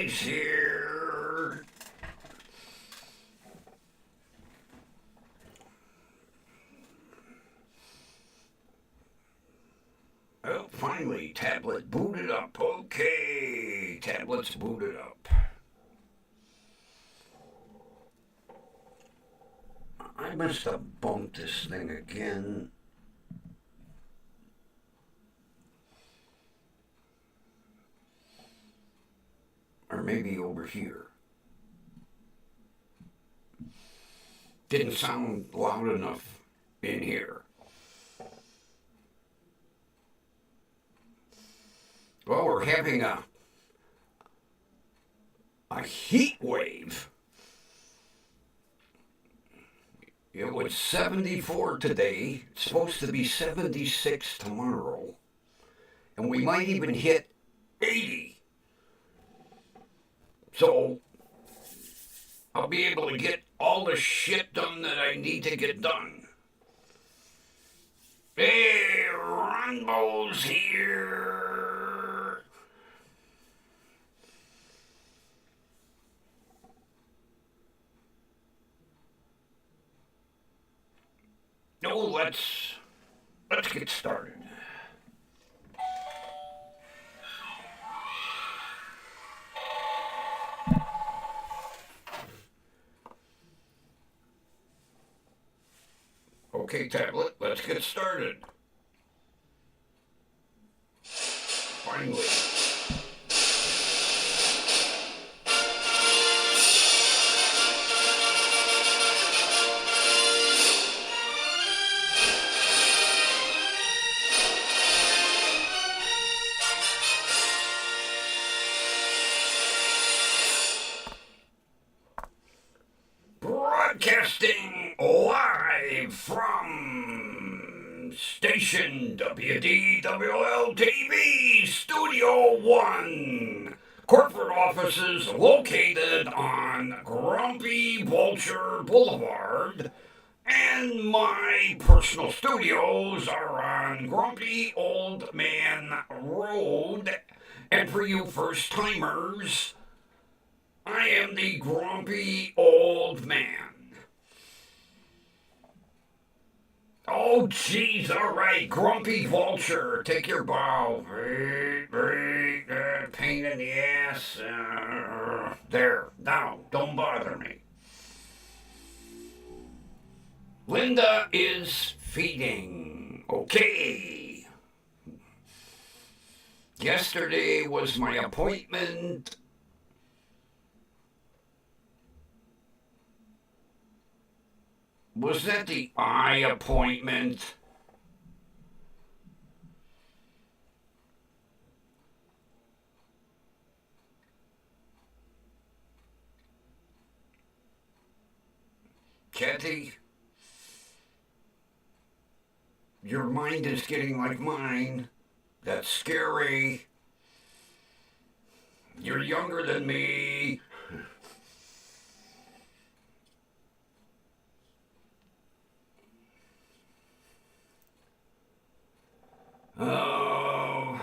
He's here. Oh, finally, tablet booted up. Okay, tablet's booted up. I must have bumped this thing again. Or maybe over here. Didn't sound loud enough in here. Well, we're having a heat wave. It was 74 today. It's supposed to be 76 tomorrow. And we might even hit 80. So I'll be able to get all the shit done that I need to get done. Hey, Runbo's here. No, let's get started. Okay, tablet, let's get started. Finally. Broadcasting live from station WDWL TV Studio 1. Corporate offices located on Grumpy Vulture Boulevard. And my personal studios are on Grumpy Old Man Road. And for you first timers, I am the Grumpy Old Man. Oh, jeez, all right, Grumpy Vulture, take your bow. Pain in the ass. There, now, don't bother me. Linda is feeding. Okay. Yesterday was my appointment. Was that the eye appointment? Kathy, your mind is getting like mine. That's scary. You're younger than me. Oh.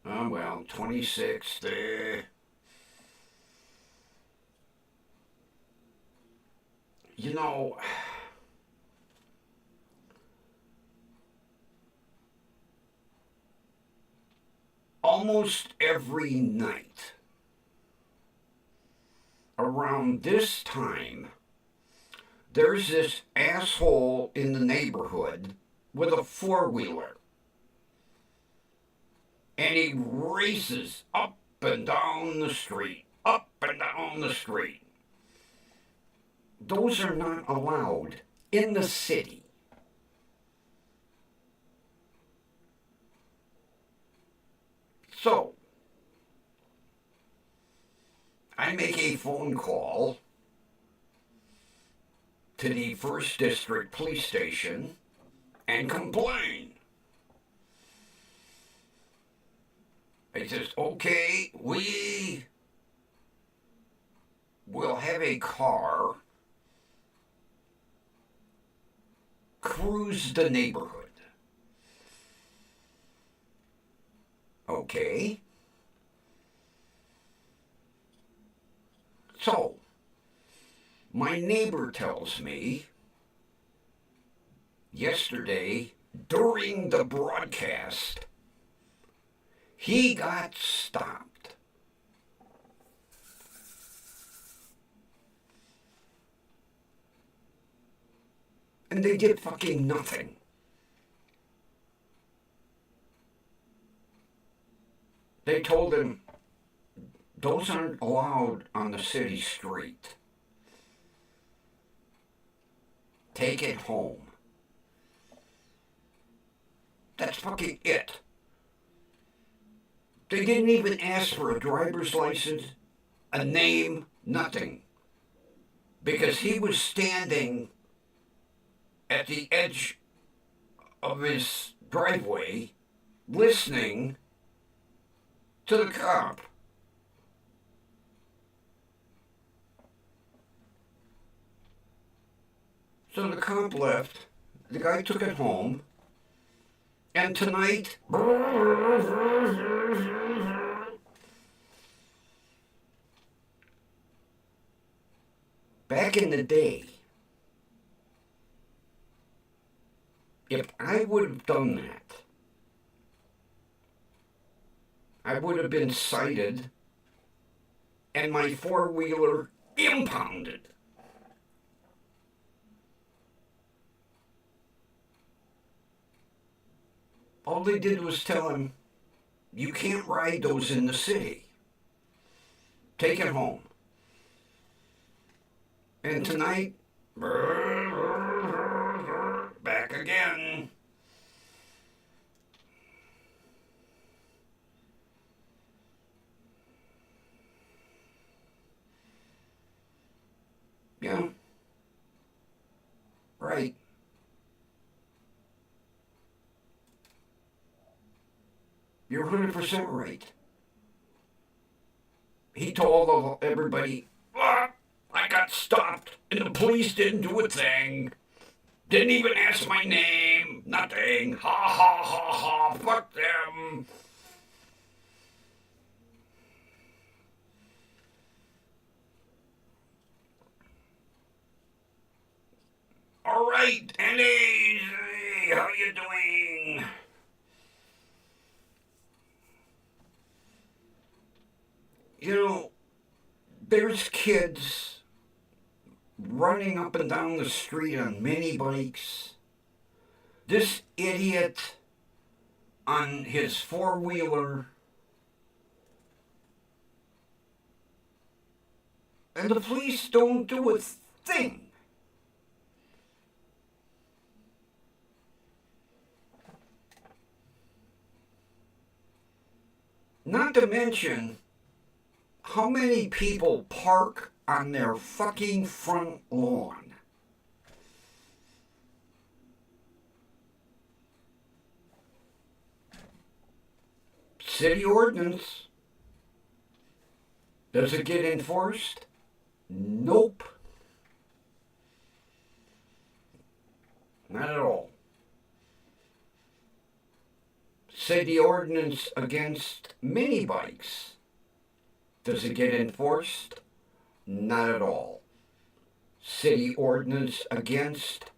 Oh, well, 26. You know, almost every night around this time, there's this asshole in the neighborhood with a four-wheeler. And he races up and down the street, up and down the street. Those are not allowed in the city. So, I make a phone call to the 1st District Police Station and complain. He says, okay, we will have a car cruise the neighborhood. Okay? So, my neighbor tells me yesterday during the broadcast, he got stopped. And they did fucking nothing. They told him, those aren't allowed on the city street. Take it home. That's fucking it. They didn't even ask for a driver's license, a name, nothing. Because he was standing at the edge of his driveway listening to the cop. So the cop left, the guy took it home, and tonight, back in the day, if I would have done that, I would have been cited and my four-wheeler impounded. All they did was tell him, you can't ride those in the city. Take it home. And tonight, back again. Yeah. Right. You're 100% right. He told everybody, I got stopped and the police didn't do a thing. Didn't even ask my name. Nothing. Ha ha ha ha. Fuck them. All right, Andy. How you doing? You know, there's kids running up and down the street on mini bikes. This idiot on his four-wheeler. And the police don't do a thing. Not to mention how many people park on their fucking front lawn. City ordinance. Does it get enforced? Nope. Not at all. City ordinance against mini bikes. Does it get enforced? Not at all. City ordinance against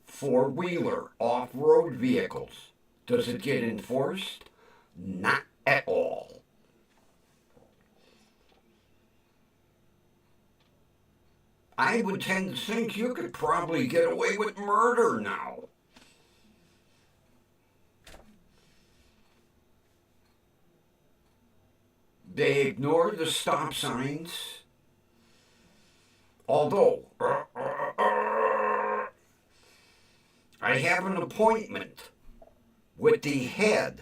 four-wheeler off-road vehicles. Does it get enforced? Not at all. I would tend to think you could probably get away with murder now. They ignore the stop signs. Although, I have an appointment with the head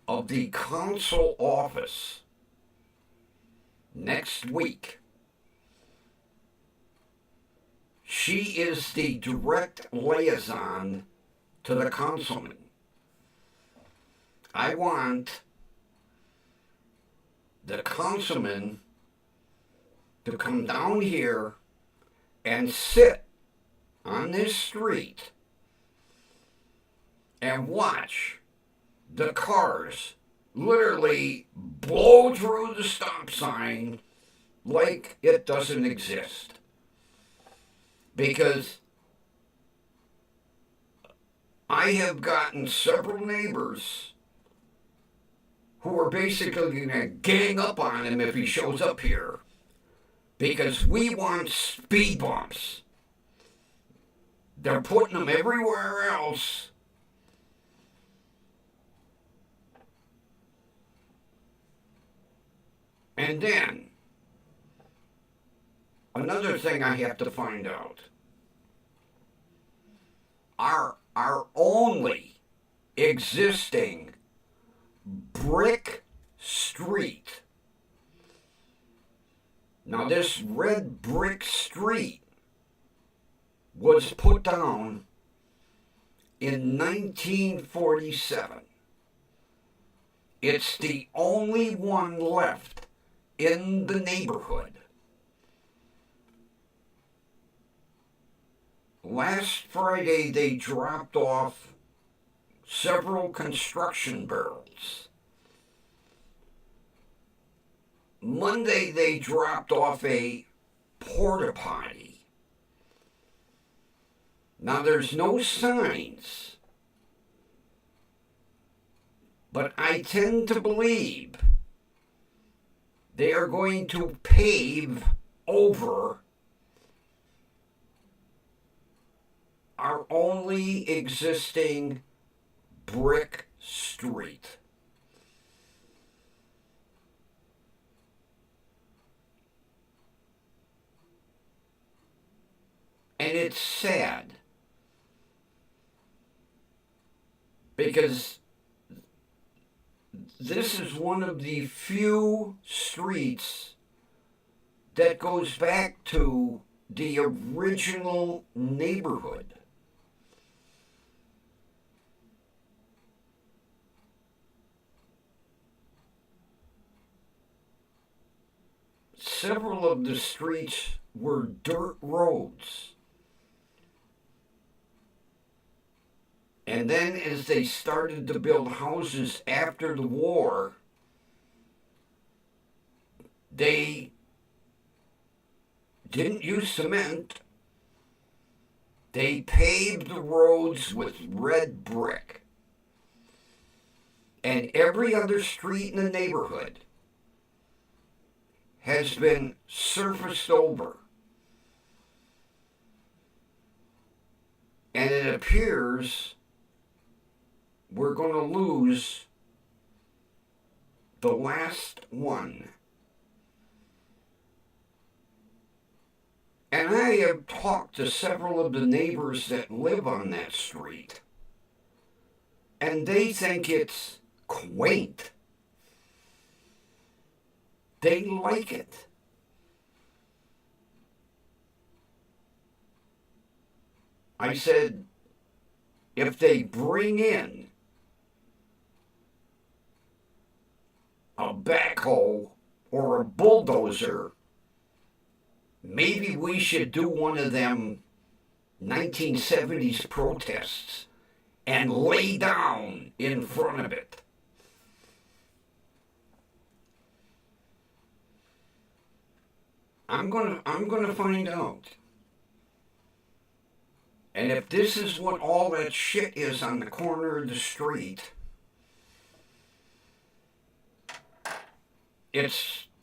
of the council office next week. She is the direct liaison to the councilman. I want the councilman to come down here and sit on this street and watch the cars literally blow through the stop sign like it doesn't exist. Because I have gotten several neighbors who are basically going to gang up on him if he shows up here. Because we want speed bumps. They're putting them everywhere else. And then, another thing I have to find out. Our only existing brick street. Now this red brick street was put down in 1947. It's the only one left in the neighborhood. Last Friday they dropped off several construction barrels. Monday they dropped off a porta potty. Now there's no signs, but I tend to believe they are going to pave over our only existing brick street. And it's sad because this is one of the few streets that goes back to the original neighborhood. Several of the streets were dirt roads. And then as they started to build houses after the war, they didn't use cement. They paved the roads with red brick. And every other street in the neighborhood has been surfaced over. And it appears we're going to lose the last one. And I have talked to several of the neighbors that live on that street, and they think it's quaint. They like it. I said, if they bring in a backhoe or a bulldozer, maybe we should do one of them 1970s protests and lay down in front of it. I'm gonna find out. And if this is what all that shit is on the corner of the street,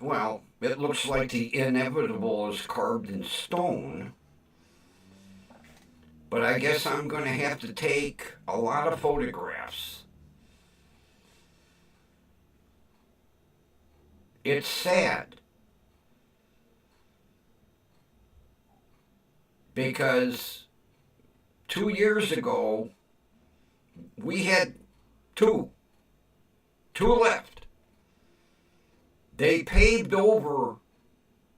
well, it looks like the inevitable is carved in stone. But I guess I'm going to have to take a lot of photographs. It's sad. Because 2 years ago, we had two left. They paved over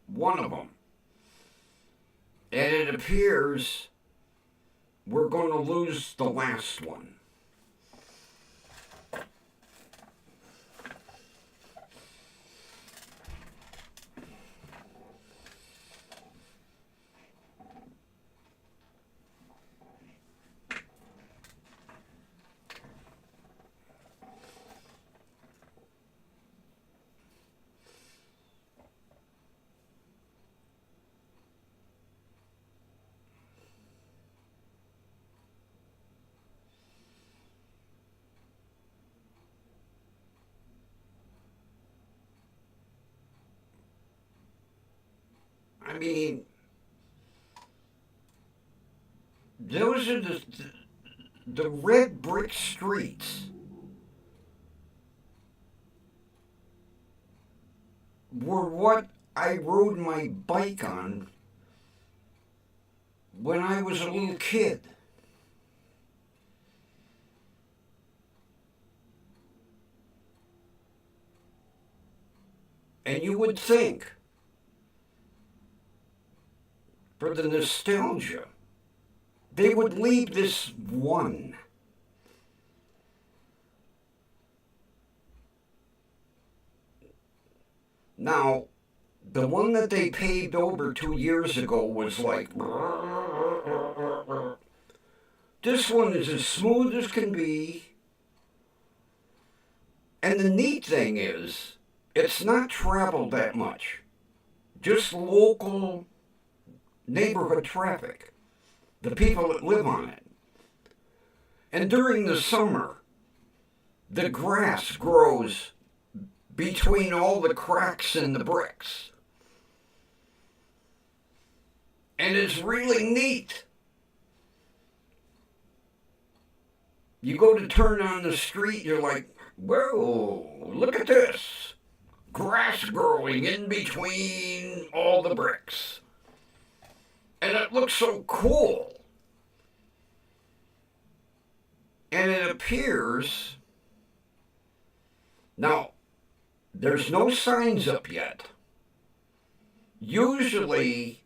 one of them. And it appears we're going to lose the last one. I mean, those are the red brick streets were what I rode my bike on when I was a little kid. And you would think, for the nostalgia, they would leave this one. Now, the one that they paved over 2 years ago was like, this one is as smooth as can be. And the neat thing is, it's not traveled that much. Just local neighborhood traffic. The people that live on it. And during the summer, the grass grows between all the cracks in the bricks. And it's really neat. You go to turn on the street, you're like, whoa, look at this. Grass growing in between all the bricks. And it looks so cool. And it appears, now, there's no signs up yet. Usually,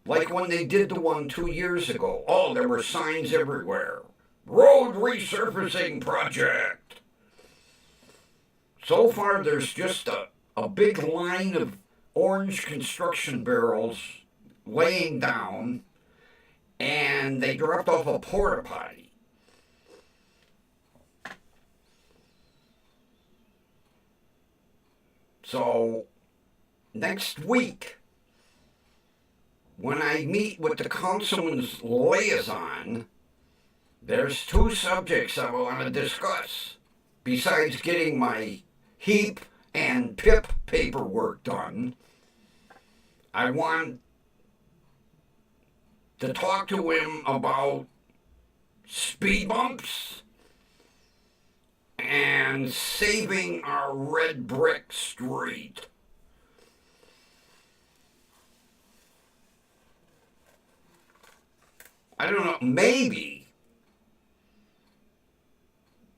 like when they did the one 2 years ago, oh, there were signs everywhere. Road resurfacing project. So far, there's just a big line of orange construction barrels laying down, and they dropped off a porta potty. So, next week, when I meet with the councilman's liaison, there's two subjects I want to discuss, besides getting my HEAP and PIP paperwork done. I want to talk to him about speed bumps and saving our red brick street. I don't know, maybe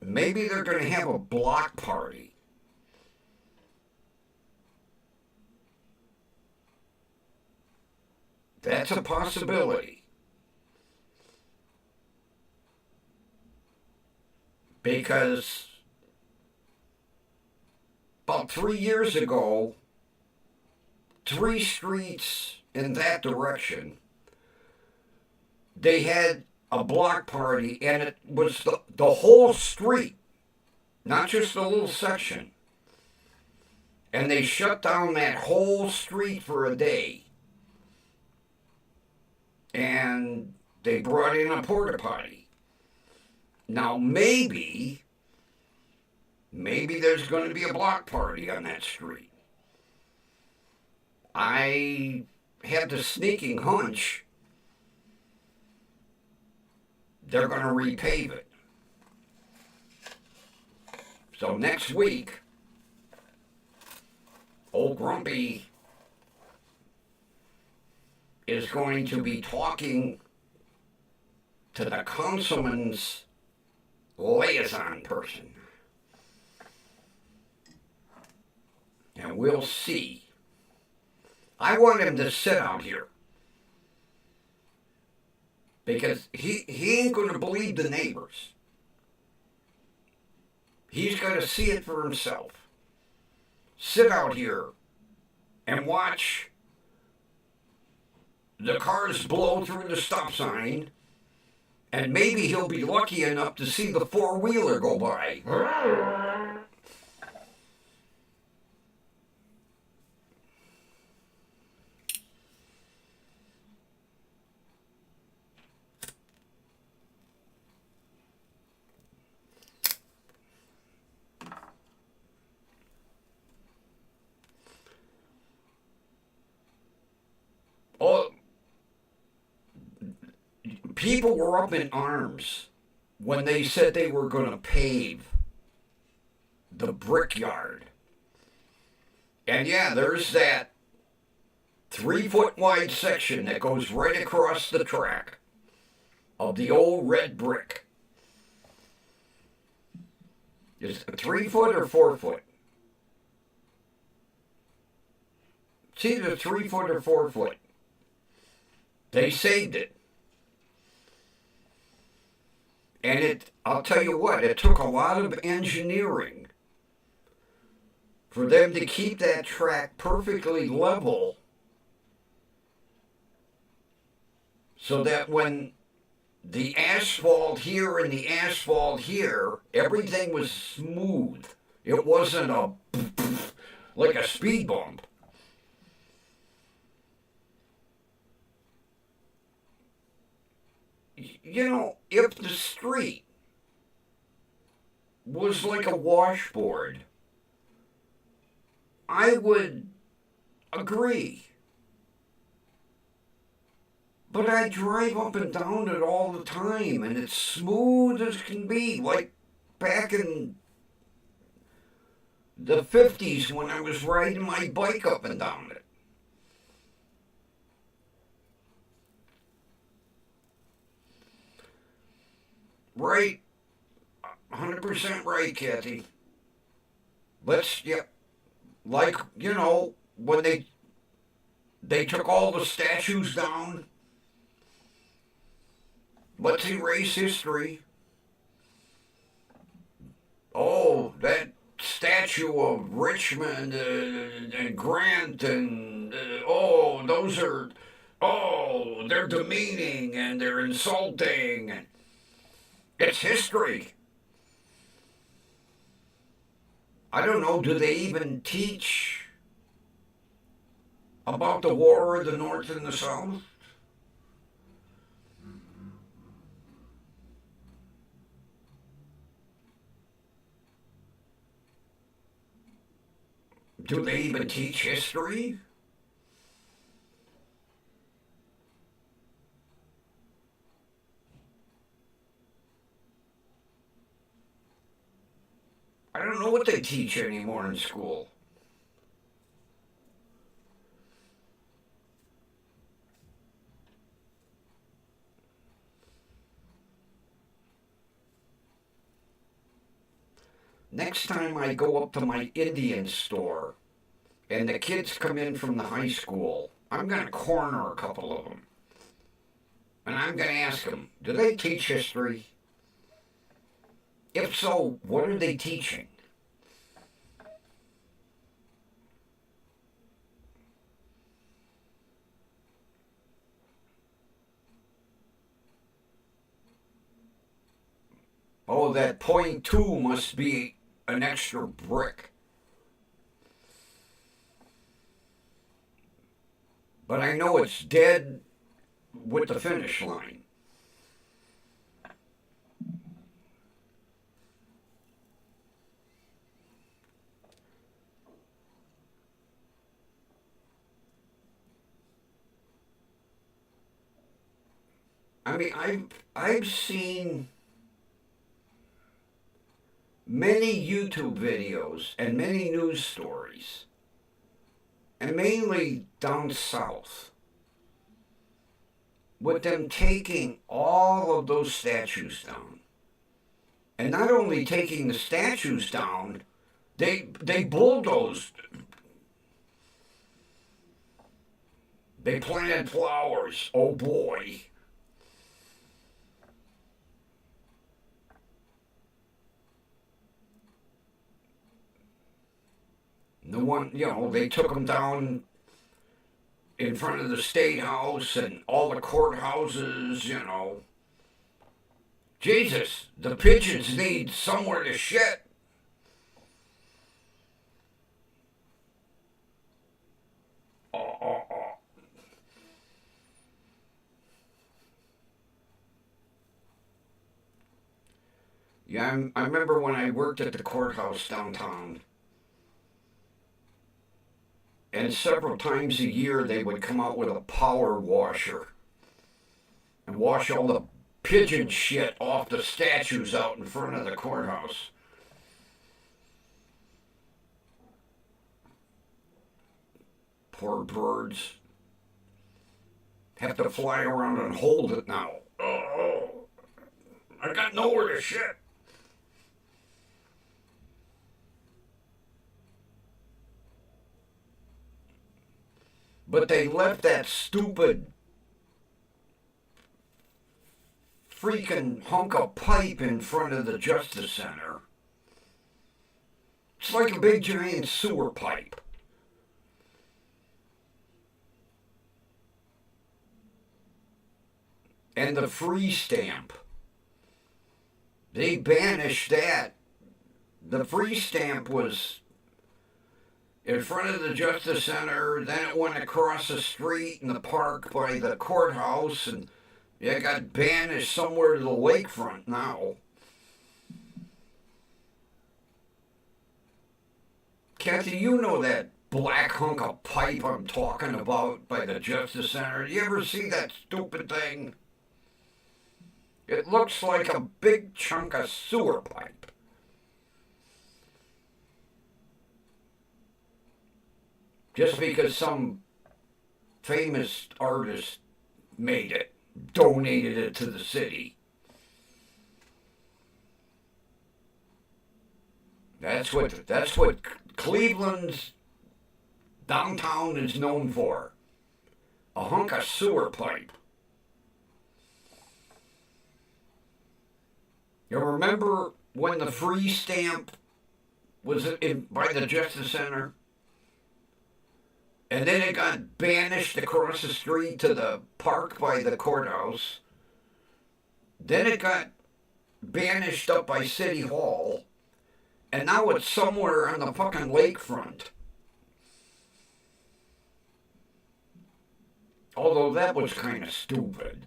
they're going to have a block party. That's a possibility. Because about 3 years ago, 3 streets in that direction, they had a block party, and it was the whole street, not just a little section. And they shut down that whole street for a day. And they brought in a porta potty. Now maybe there's going to be a block party on that street. I have the sneaking hunch they're going to repave it. So next week, old Grumpy is going to be talking to the councilman's liaison person. And we'll see. I want him to sit out here. Because he ain't going to believe the neighbors. He's got to see it for himself. Sit out here and watch the cars blow through the stop sign, and maybe he'll be lucky enough to see the four-wheeler go by. people were up in arms when they said they were going to pave the brickyard. And yeah, there's that 3-foot wide section that goes right across the track of the old red brick. Is it 3 foot or 4 foot? It's either 3 foot or 4 foot. They saved it. And I'll tell you what, it took a lot of engineering for them to keep that track perfectly level so that when the asphalt here and the asphalt here, everything was smooth. It wasn't like a speed bump. You know, if the street was like a washboard, I would agree. But I drive up and down it all the time, and it's smooth as can be, like back in the 50s when I was riding my bike up and down it. Right, 100% right, Kathy. Like, you know, when they took all the statues down, let's erase history. Oh, that statue of Richmond and Grant and, they're demeaning and they're insulting. It's history. I don't know, do they even teach about the War of the North and the South? Do they even teach history? I don't know what they teach anymore in school. Next time I go up to my Indian store and the kids come in from the high school, I'm going to corner a couple of them. And I'm going to ask them, do they teach history? If so, what are they teaching? Oh, that .2 must be an extra brick. But I know it's dead with the finish line. I mean, I've seen many YouTube videos and many news stories, and mainly down south, with them taking all of those statues down. And not only taking the statues down, they bulldozed. They planted flowers. Oh boy. The one, they took them down in front of the State House and all the courthouses. Jesus, the pigeons need somewhere to shit. Oh. Yeah, I remember when I worked at the courthouse downtown. And several times a year they would come out with a power washer. and wash all the pigeon shit off the statues out in front of the courthouse. Poor birds. Have to fly around and hold it now. Oh, I got nowhere to shit. But they left that stupid freaking hunk of pipe in front of the Justice Center. It's like a big giant sewer pipe. And the free stamp. They banished that. The free stamp was in front of the Justice Center, then it went across the street in the park by the courthouse, and it got banished somewhere to the lakefront now. Kathy, you know that black hunk of pipe I'm talking about by the Justice Center? You ever see that stupid thing? It looks like a big chunk of sewer pipe. Just because some famous artist made it, donated it to the city. That's what Cleveland's downtown is known for. A hunk of sewer pipe. You remember when the free stamp was by the Justice Center? And then it got banished across the street to the park by the courthouse. Then it got banished up by City Hall. And now it's somewhere on the fucking lakefront. Although that was kind of stupid.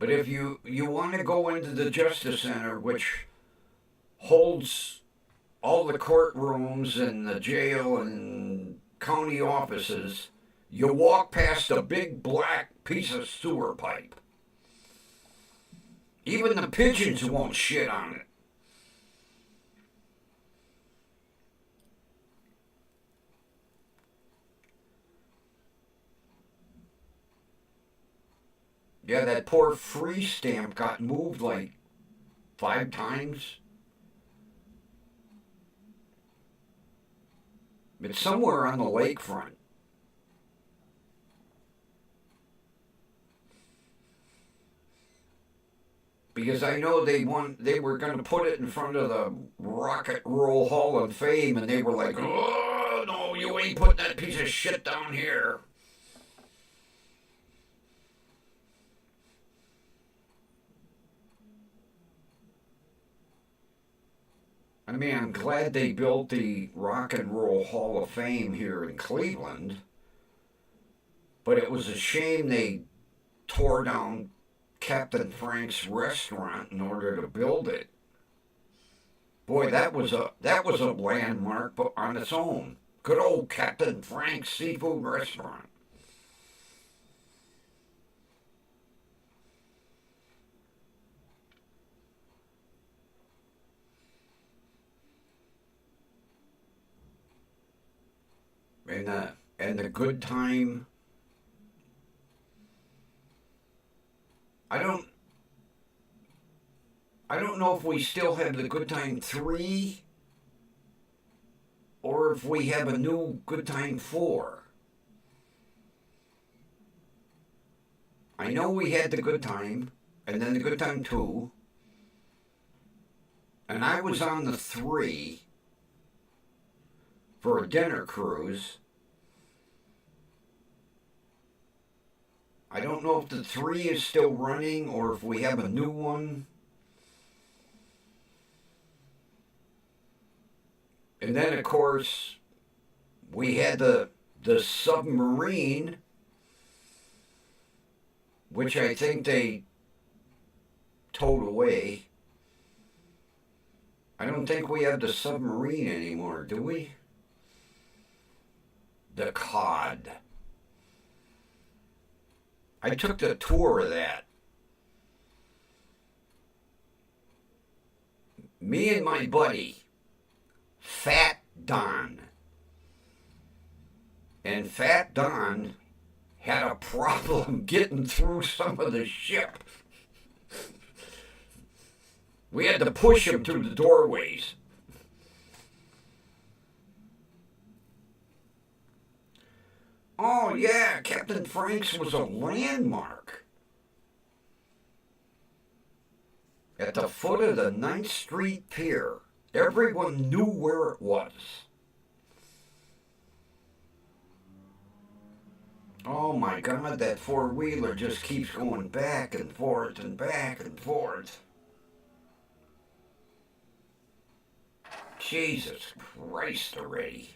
But if you want to go into the Justice Center, which holds all the courtrooms and the jail and county offices, you walk past a big black piece of sewer pipe. Even the pigeons won't shit on it. Yeah, that poor free stamp got moved like 5 times. It's somewhere on the lakefront. Because I know they were going to put it in front of the Rock and Roll Hall of Fame, and they were like, "Oh no, you ain't putting that piece of shit down here." I mean, I'm glad they built the Rock and Roll Hall of Fame here in Cleveland, but it was a shame they tore down Captain Frank's restaurant in order to build it. Boy, that was a landmark on its own. Good old Captain Frank's seafood restaurant. And the Good Time. I don't know if we still have the Good Time 3 or if we have a new Good Time 4. I know we had the Good Time and then the Good Time 2, and I was on the 3 for a dinner cruise. I don't know if the 3 is still running or if we have a new one. And then, of course, we had the submarine, which I think they towed away. I don't think we have the submarine anymore, do we? the cod. I took the tour of that. Me and my buddy, Fat Don. And Fat Don had a problem getting through some of the ship. We had to push him through the doorways. Oh yeah, Captain Frank's was a landmark. At the foot of the 9th Street Pier. Everyone knew where it was. Oh my God, that four-wheeler just keeps going back and forth and back and forth. Jesus Christ already.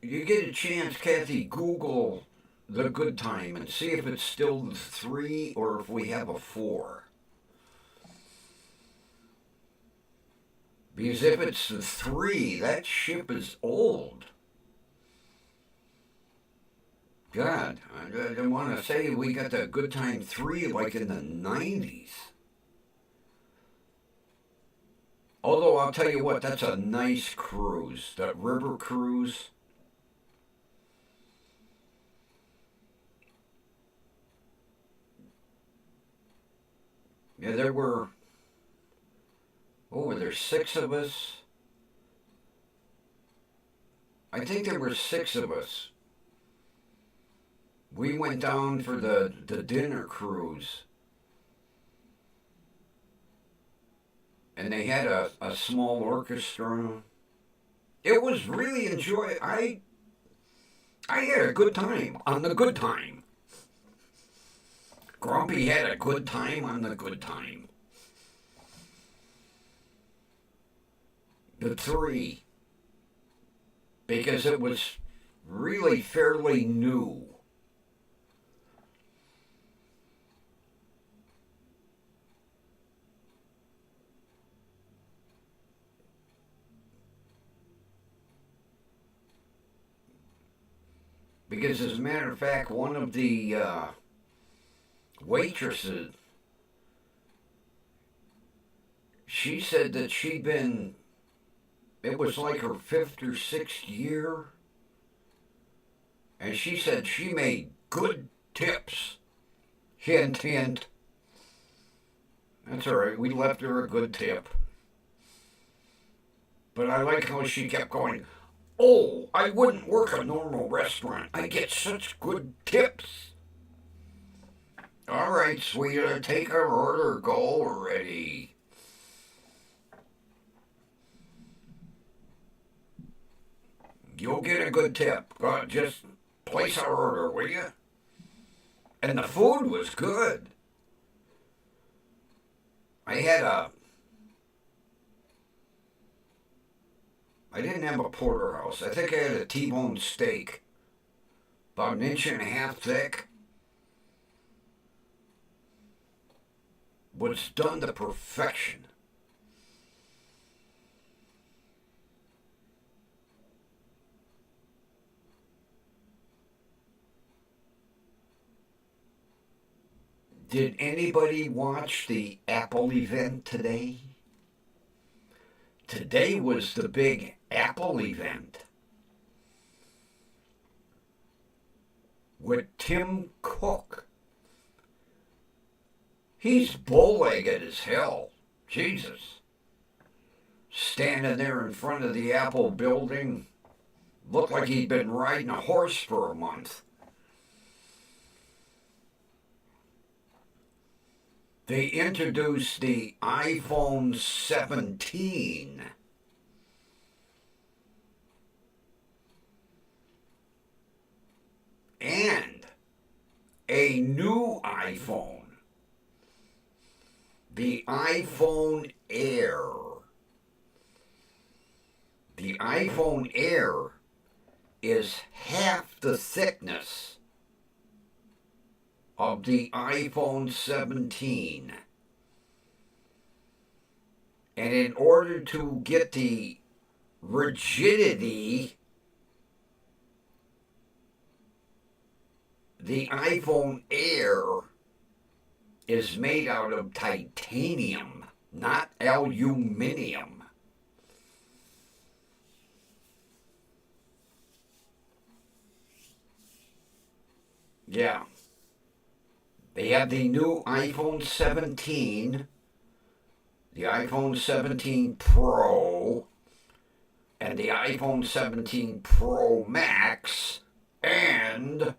You get a chance, Kathy, Google the good time and see if it's still the 3 or if we have a 4. Because if it's the 3, that ship is old. God, I want to say we got the good time 3 like in the 90s. Although I'll tell you what, that's a nice cruise. That river cruise. Yeah, there were, there's 6 of us. I think there were 6 of us. We went down for the dinner cruise. And they had a small orchestra. It was really enjoyable. I had a good time on the good time. Grumpy had a good time on the good time. The 3. Because it was really fairly new. Because as a matter of fact, one of the waitresses, she said that it was like her 5th or 6th year, and she said she made good tips. Hint, hint. That's all right, we left her a good tip. But I like how she kept going, oh, I wouldn't work a normal restaurant. I get such good tips. All right, sweetheart, take our order. Go already. You'll get a good tip. God, just place our order, will you? And the food was good. I didn't have a porterhouse. I think I had a T-bone steak. About 1.5 inches thick. Was done to perfection. Did anybody watch the Apple event today? Today was the big Apple event with Tim Cook. He's bow-legged as hell. Jesus. Standing there in front of the Apple building. Looked like he'd been riding a horse for a month. they introduced the iPhone 17 and a new iPhone, the iPhone Air. The iPhone Air is half the thickness of the iPhone 17. And in order to get the rigidity, the iPhone Air is made out of titanium, not aluminium. Yeah. They have the new iPhone 17, the iPhone 17 Pro, and the iPhone 17 Pro Max, and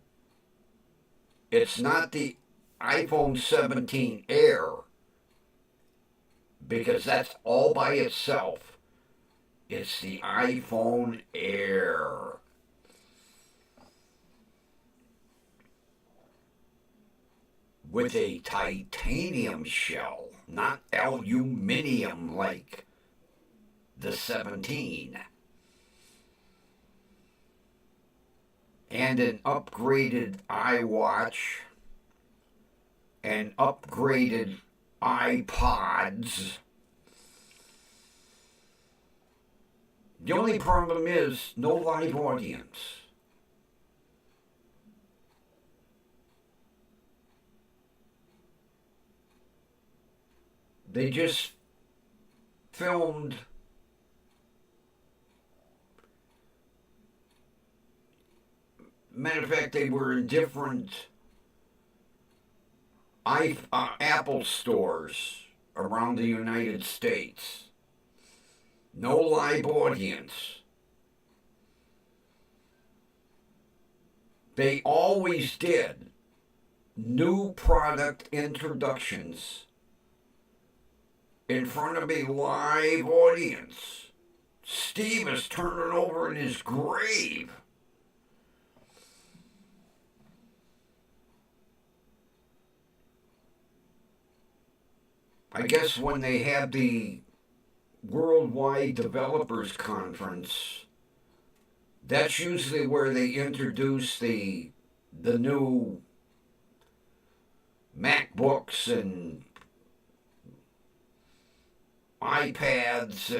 it's not the iPhone 17 Air, because that's all by itself. It's the iPhone Air. With a titanium shell, not aluminium like the 17. And an upgraded iWatch and upgraded iPods. The only problem is no live audience. They just filmed matter of fact, they were in different Apple stores around the United States. No live audience. They always did new product introductions in front of a live audience. Steve is turning over in his grave. I guess when they had the Worldwide Developers Conference, that's usually where they introduce the new MacBooks and iPads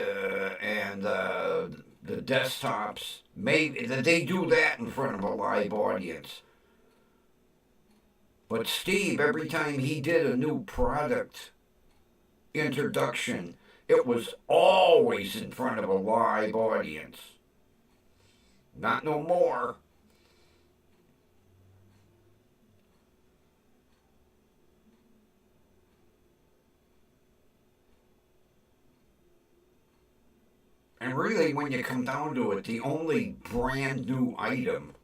and the desktops. Maybe they do that in front of a live audience. But Steve, every time he did a new product introduction, it was always in front of a live audience. Not no more. And really, when you come down to it, the only brand new item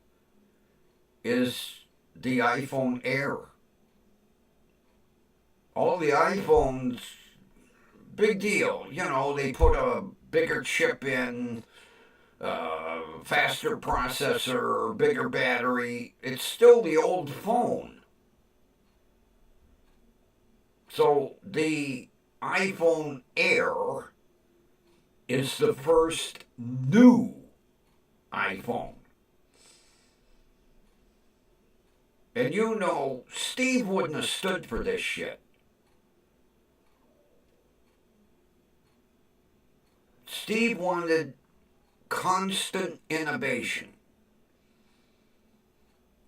is the iPhone Air. All the iPhones, big deal. You know, they put a bigger chip in, faster processor, bigger battery. It's still the old phone. So the iPhone Air is the first new iPhone. And you know, Steve wouldn't have stood for this shit. Steve wanted constant innovation.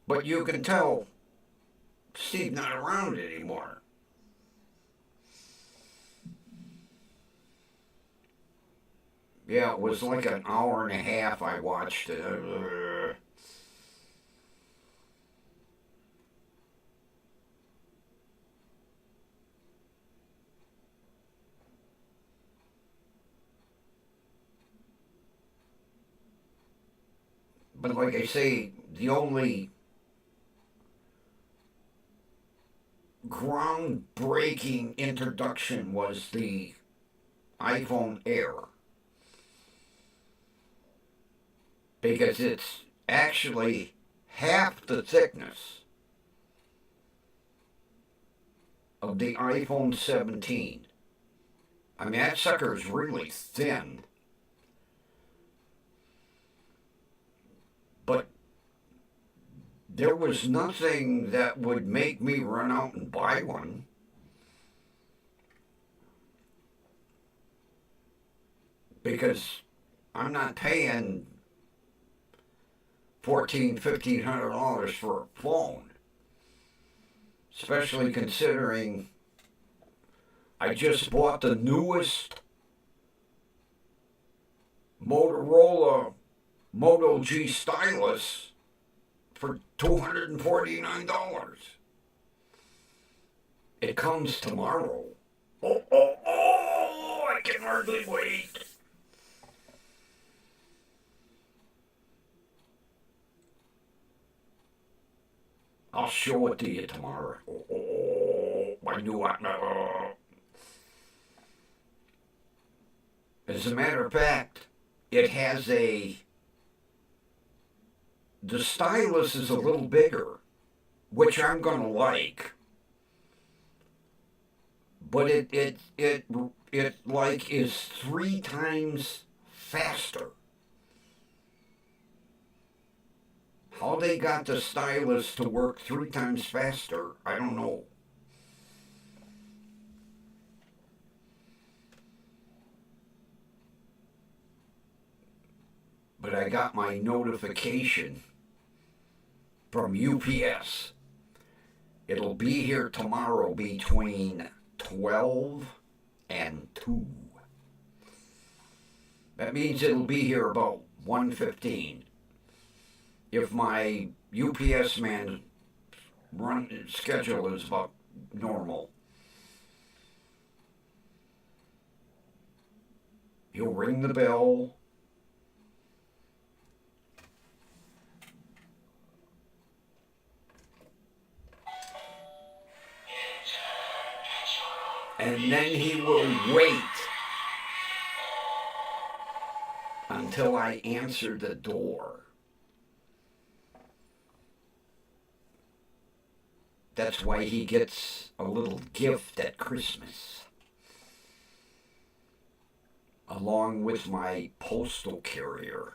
But you can tell Steve's not around anymore. Yeah, it was like an hour and a half I watched it. But like I say, the only groundbreaking introduction was the iPhone Air, because it's actually half the thickness of the iPhone 17. I mean, that sucker's really thin, but there was nothing that would make me run out and buy one. Because I'm not paying $1,400-$1,500 for a phone, especially considering I just bought the newest Motorola Moto G stylus for $249. It comes tomorrow. Oh, I can hardly wait. I'll show it to you tomorrow. Oh, my new iPhone. As a matter of fact, it has the stylus is a little bigger, which I'm gonna like, but it like is 3 times faster. How they got the stylus to work 3 times faster, I don't know. But I got my notification from UPS. It'll be here tomorrow between 12 and 2. That means it'll be here about 1:15. If my UPS man schedule is about normal, he'll ring the bell. And then he will wait until I answer the door. That's why he gets a little gift at Christmas, along with my postal carrier,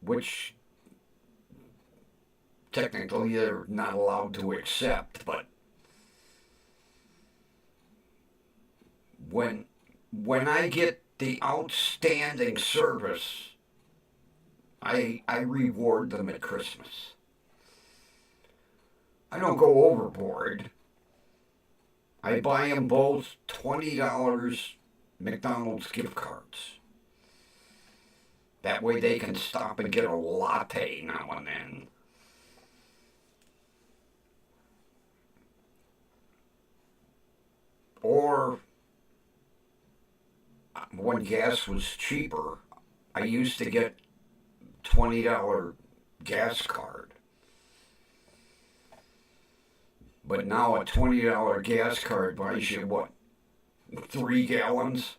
which technically they're not allowed to accept, but when I get the outstanding service, I reward them at Christmas. I don't go overboard. I buy them both $20 McDonald's gift cards. That way they can stop and get a latte now and then. Or when gas was cheaper, I used to get $20 gas card. But now a $20 gas card buys you what? 3 gallons?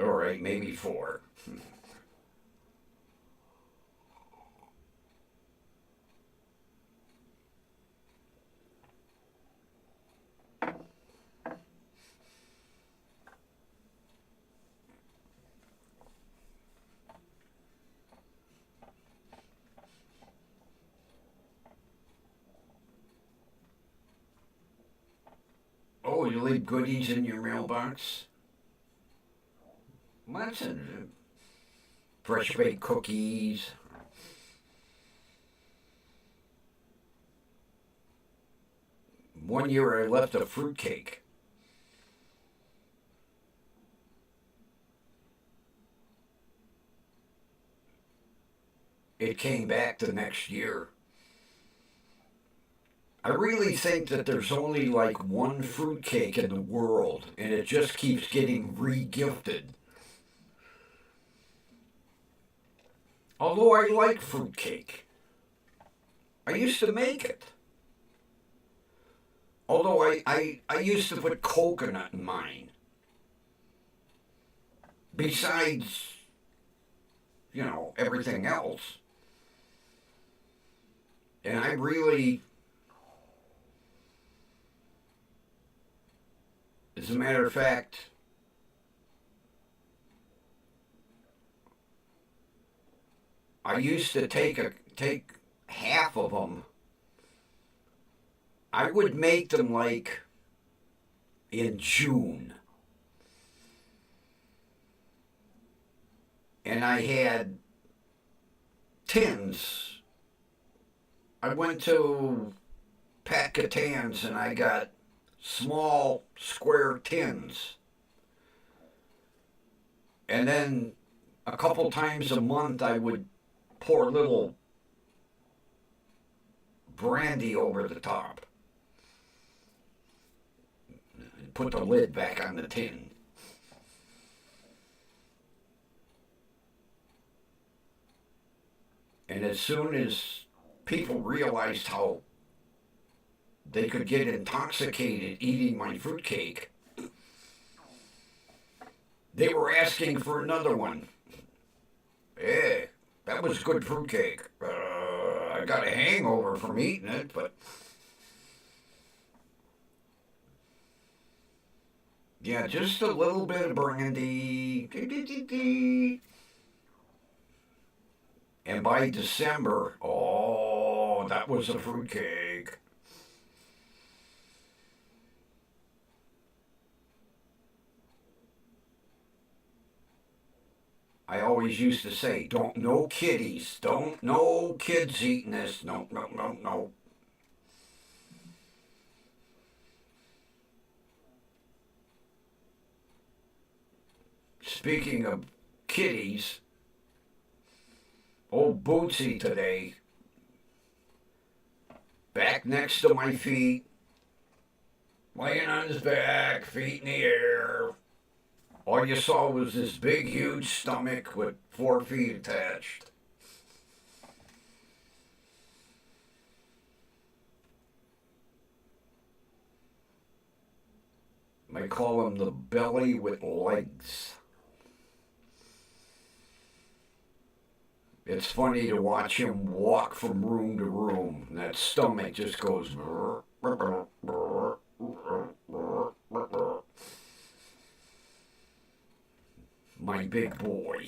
All right, maybe 4. Oh, you leave goodies in your mailbox? What's it? Fresh baked cookies. One year I left a fruitcake. It came back the next year. I really think that there's only like one fruitcake in the world, and it just keeps getting re-gifted. Although I like fruitcake, I used to make it. Although I used to put coconut in mine. Besides, everything else. And I really, as a matter of fact, I used to take half of them. I would make them like in June. And I had tins. I went to Pat Catan's and I got small square tins. And then a couple times a month I would pour a little brandy over the top and put the lid back on the tin. And as soon as people realized how they could get intoxicated eating my fruitcake, they were asking for another one. Hey, that was good fruitcake. I got a hangover from eating it, but yeah, just a little bit of brandy. And by December, oh, that was a fruitcake. I always used to say, don't, no kiddies, don't, no kids eating this, no, no, no, no. Speaking of kiddies, old Bootsy today, back next to my feet, laying on his back, feet in the air. All you saw was this big, huge stomach with 4 feet attached. I call him the belly with legs. It's funny to watch him walk from room to room. And that stomach just goes. My big boy.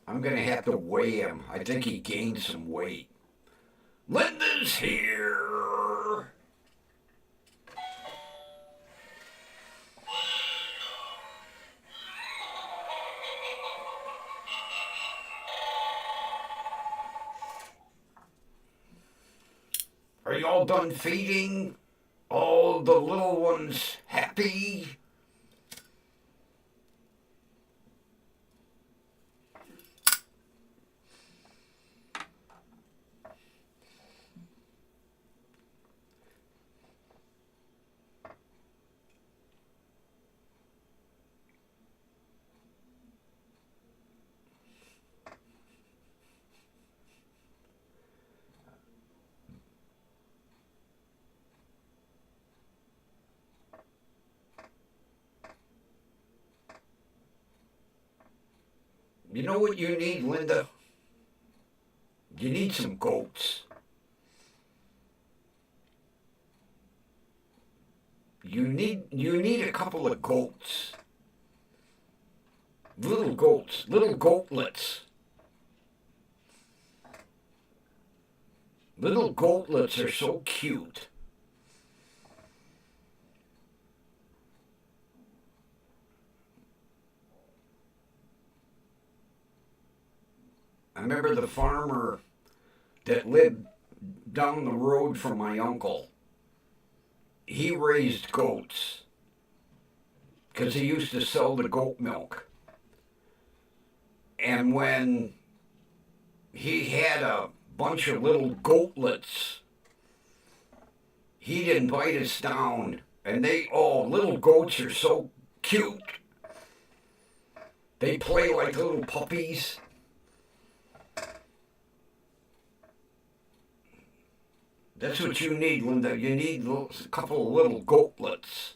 I'm going to have to weigh him. I think he gained some weight. Linda's here. Are you all done feeding? All the little ones happy? You know what you need, Linda? You need some goats. You need a couple of goats. Little goats, little goatlets. Little goatlets are so cute. I remember the farmer that lived down the road from my uncle. He raised goats because he used to sell the goat milk. And when he had a bunch of little goatlets, He'd invite us down, and little goats are so cute. They play like little puppies. That's what you need, Linda. You need a couple of little goatlets.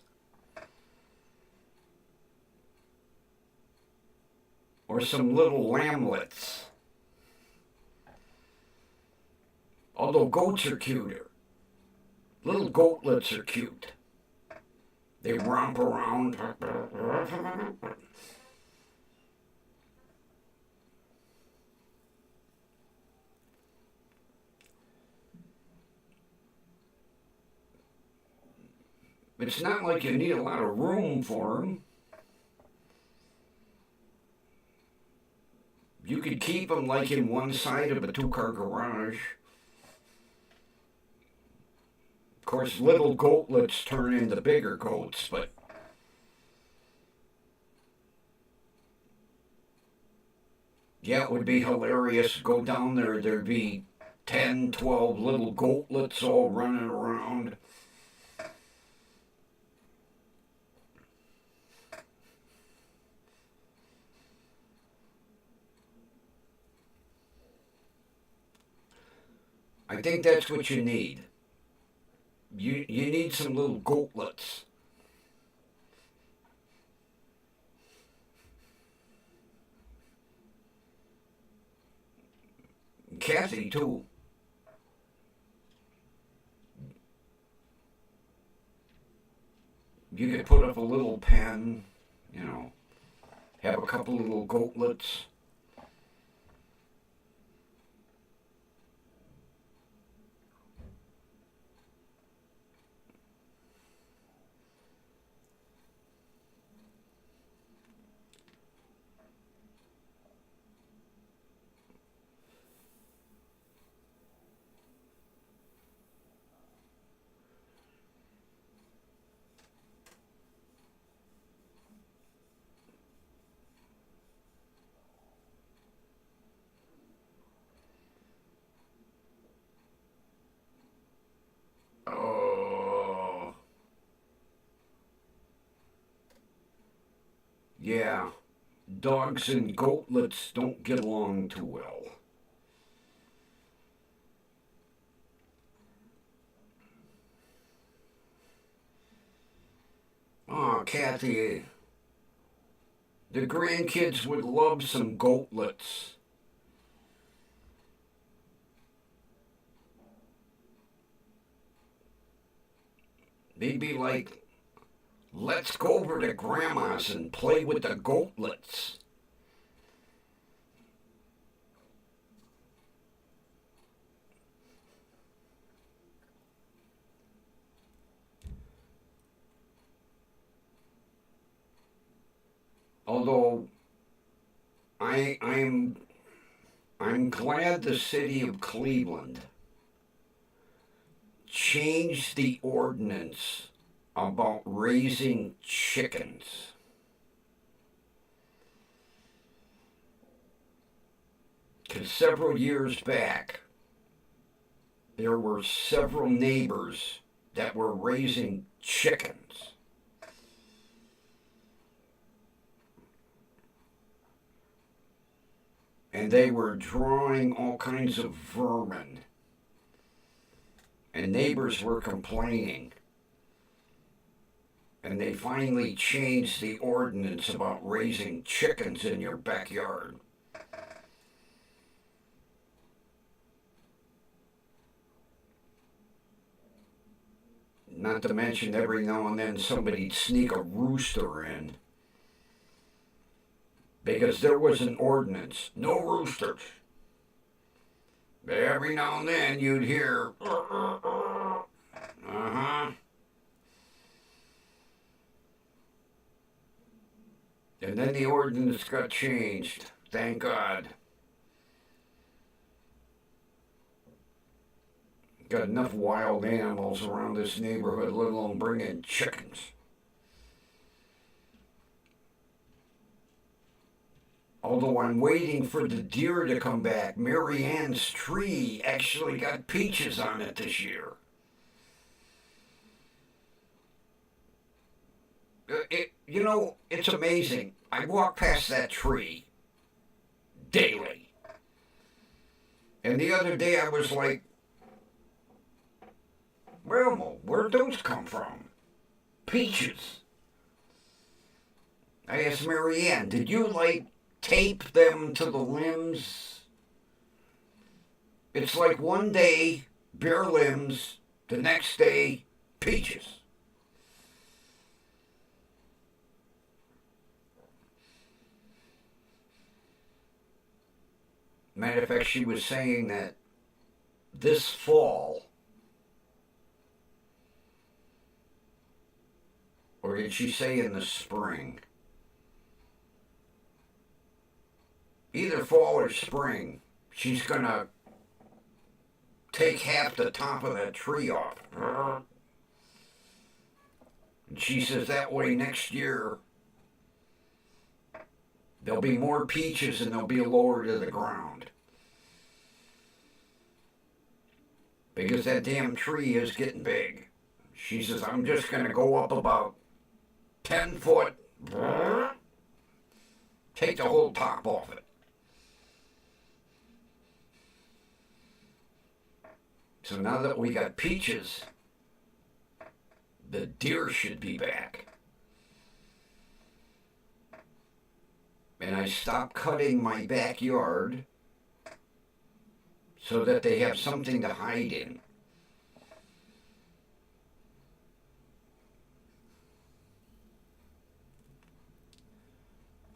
Or some little lamblets. Although goats are cuter. Little goatlets are cute. They romp around. It's not like you need a lot of room for them. You could keep them like in one side of a two-car garage. Of course, little goatlets turn into bigger goats, but yeah, it would be hilarious. Go down there, there'd be 10, 12 little goatlets all running around. I think that's what you need. You need some little goatlets. Kathy, too. You could put up a little pen, have a couple of little goatlets. Oh, yeah. Dogs and goatlets don't get along too well. Oh, Kathy, the grandkids would love some goatlets. They'd be like, let's go over to Grandma's and play with the goatlets. Although I'm glad the city of Cleveland changed the ordinance about raising chickens. Because several years back, there were several neighbors that were raising chickens. And they were drawing all kinds of vermin. And neighbors were complaining. And they finally changed the ordinance about raising chickens in your backyard. Not to mention every now and then somebody'd sneak a rooster in. Because there was an ordinance, no roosters. But every now and then you'd hear, uh-huh. And then the ordinance got changed, thank God. Got enough wild animals around this neighborhood, let alone bring in chickens. Although I'm waiting for the deer to come back. Mary Ann's tree actually got peaches on it this year. it's amazing. I walk past that tree daily. And the other day I was like, well, where'd those come from? Peaches. I asked Marianne, did you, like, tape them to the limbs? It's like one day, bare limbs, the next day, peaches. Matter of fact, she was saying that this fall, or did she say in the spring? Either fall or spring, she's gonna take half the top of that tree off. And she says that way next year there'll be more peaches and they'll be lower to the ground. Because that damn tree is getting big. She says, I'm just going to go up about 10 foot, take the whole top off it. So now that we got peaches, the deer should be back. And I stopped cutting my backyard so that they have something to hide in.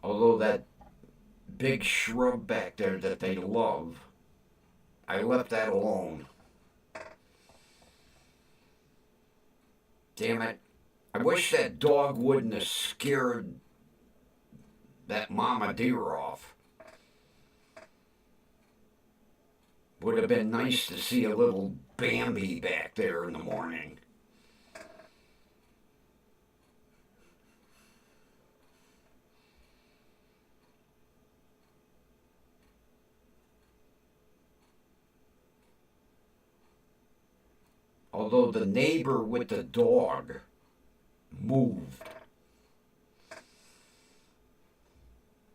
Although that big shrub back there that they love, I left that alone. Damn it. I wish that dog wouldn't have scared that mama deer off. Would have been nice to see a little Bambi back there in the morning. Although the neighbor with the dog moved.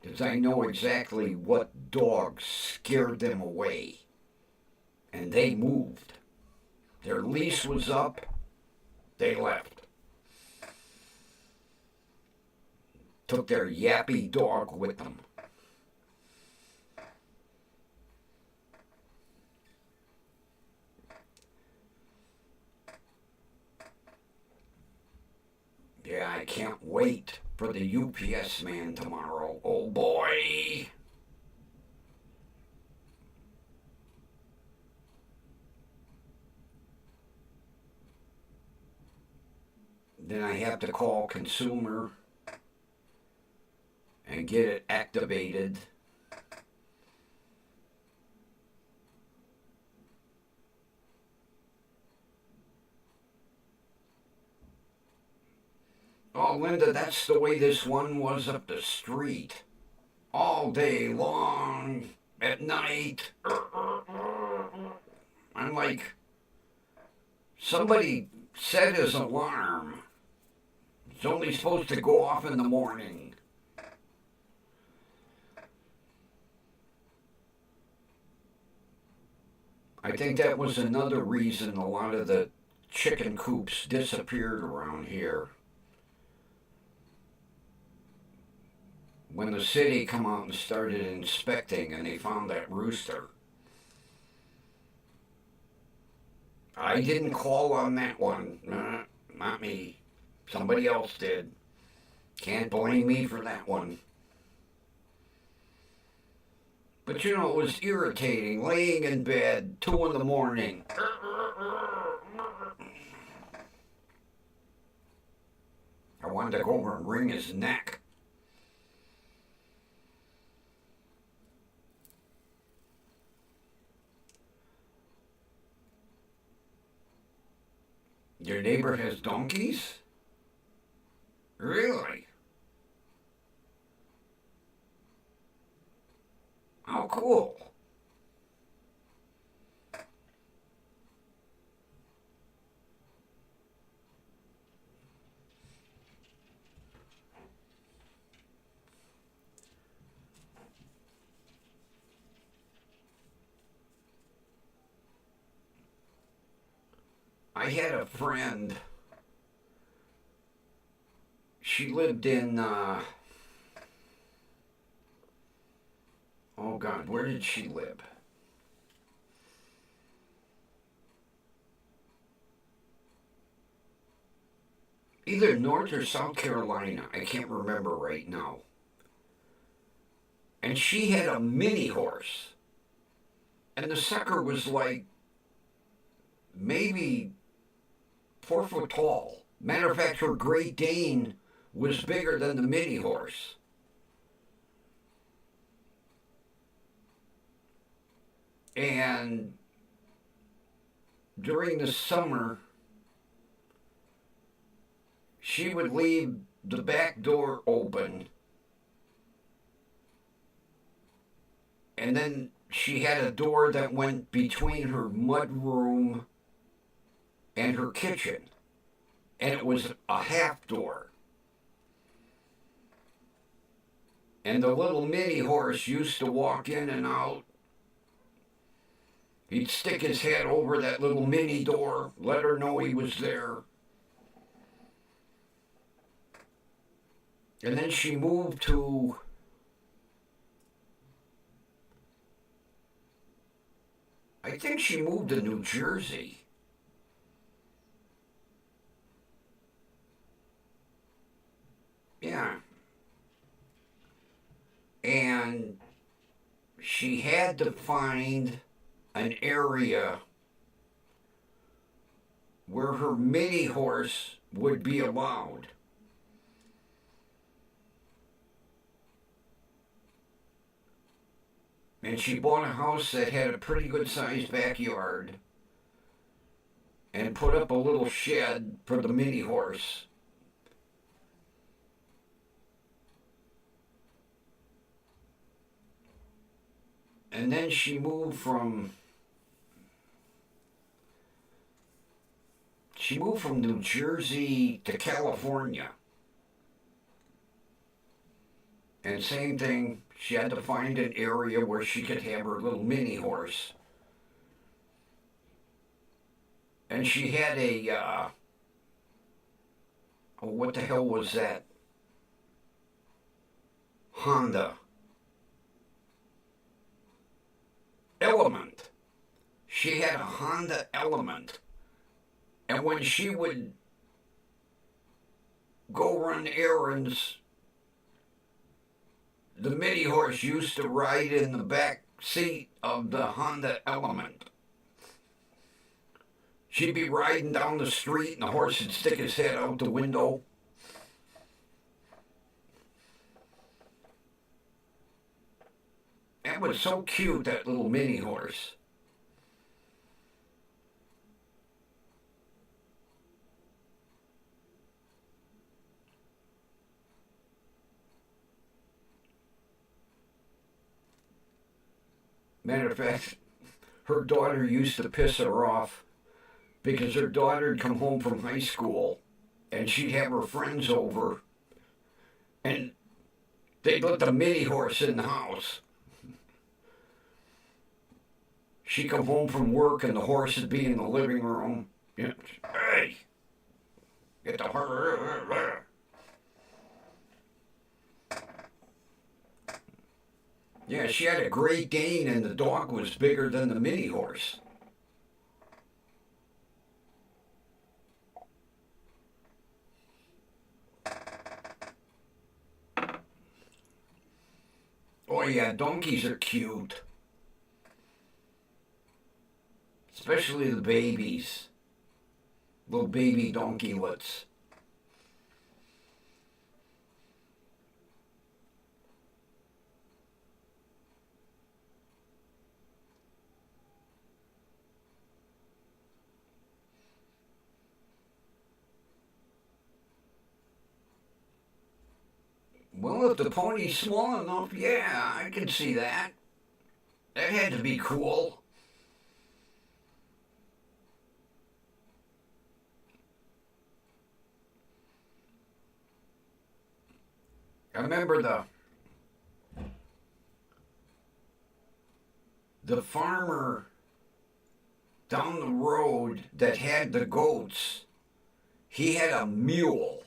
Because I know exactly what dog scared them away. And they moved. Their lease was up. They left. Took their yappy dog with them. Yeah, I can't wait for the UPS man tomorrow. Oh boy! Then I have to call consumer and get it activated. Oh, Linda, that's the way this one was up the street. All day long, at night. I'm like, somebody set his alarm. It's only supposed to go off in the morning. I think that was another reason a lot of the chicken coops disappeared around here. When the city come out and started inspecting and they found that rooster. I didn't call on that one. Not me. Somebody else did. Can't blame me for that one. But you know, it was irritating, laying in bed, 2 in the morning. I wanted to go over and wring his neck. Your neighbor has donkeys? Really? How cool. I had a friend. She lived in, oh God, where did she live? Either North or South Carolina. I can't remember right now. And she had a mini horse. And the sucker was like maybe 4 foot tall. Matter of fact, her Great Dane was bigger than the mini horse. And during the summer, she would leave the back door open, and then she had a door that went between her mud room and her kitchen, and it was a half door. And the little mini horse used to walk in and out. He'd stick his head over that little mini door, let her know he was there. And then she moved to I think she moved to New Jersey. Yeah. And she had to find an area where her mini horse would be allowed. And she bought a house that had a pretty good sized backyard and put up a little shed for the mini horse. And then she moved from New Jersey to California. And same thing, she had to find an area where she could have her little mini horse. And she had a, oh, what the hell was that? Honda Element. She had a Honda Element. And when she would go run errands, the mini horse used to ride in the back seat of the Honda Element. She'd be riding down the street and the horse would stick his head out the window. That was so cute, that little mini horse. Matter of fact, her daughter used to piss her off because her daughter would come home from high school and she'd have her friends over and they'd let the mini horse in the house. She'd come home from work and the horse would be in the living room. You know, hey, get the horse. Yeah, she had a Great Dane and the dog was bigger than the mini horse. Oh yeah, donkeys are cute. Especially the babies. Little baby donkeylets. Well, if the pony's small enough, yeah, I can see that. That had to be cool. I remember the farmer down the road that had the goats, he had a mule.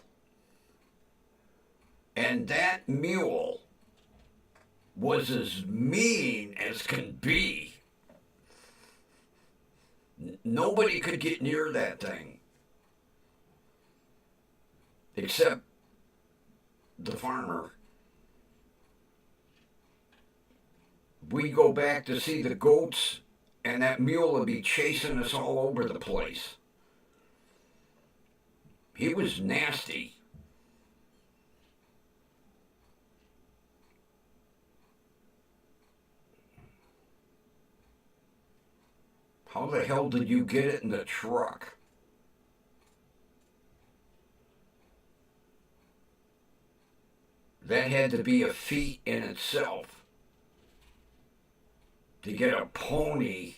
And that mule was as mean as can be. Nobody could get near that thing except the farmer. We go back to see the goats, and that mule would be chasing us all over the place. He was nasty. How the hell did you get it in the truck? That had to be a feat in itself. To get a pony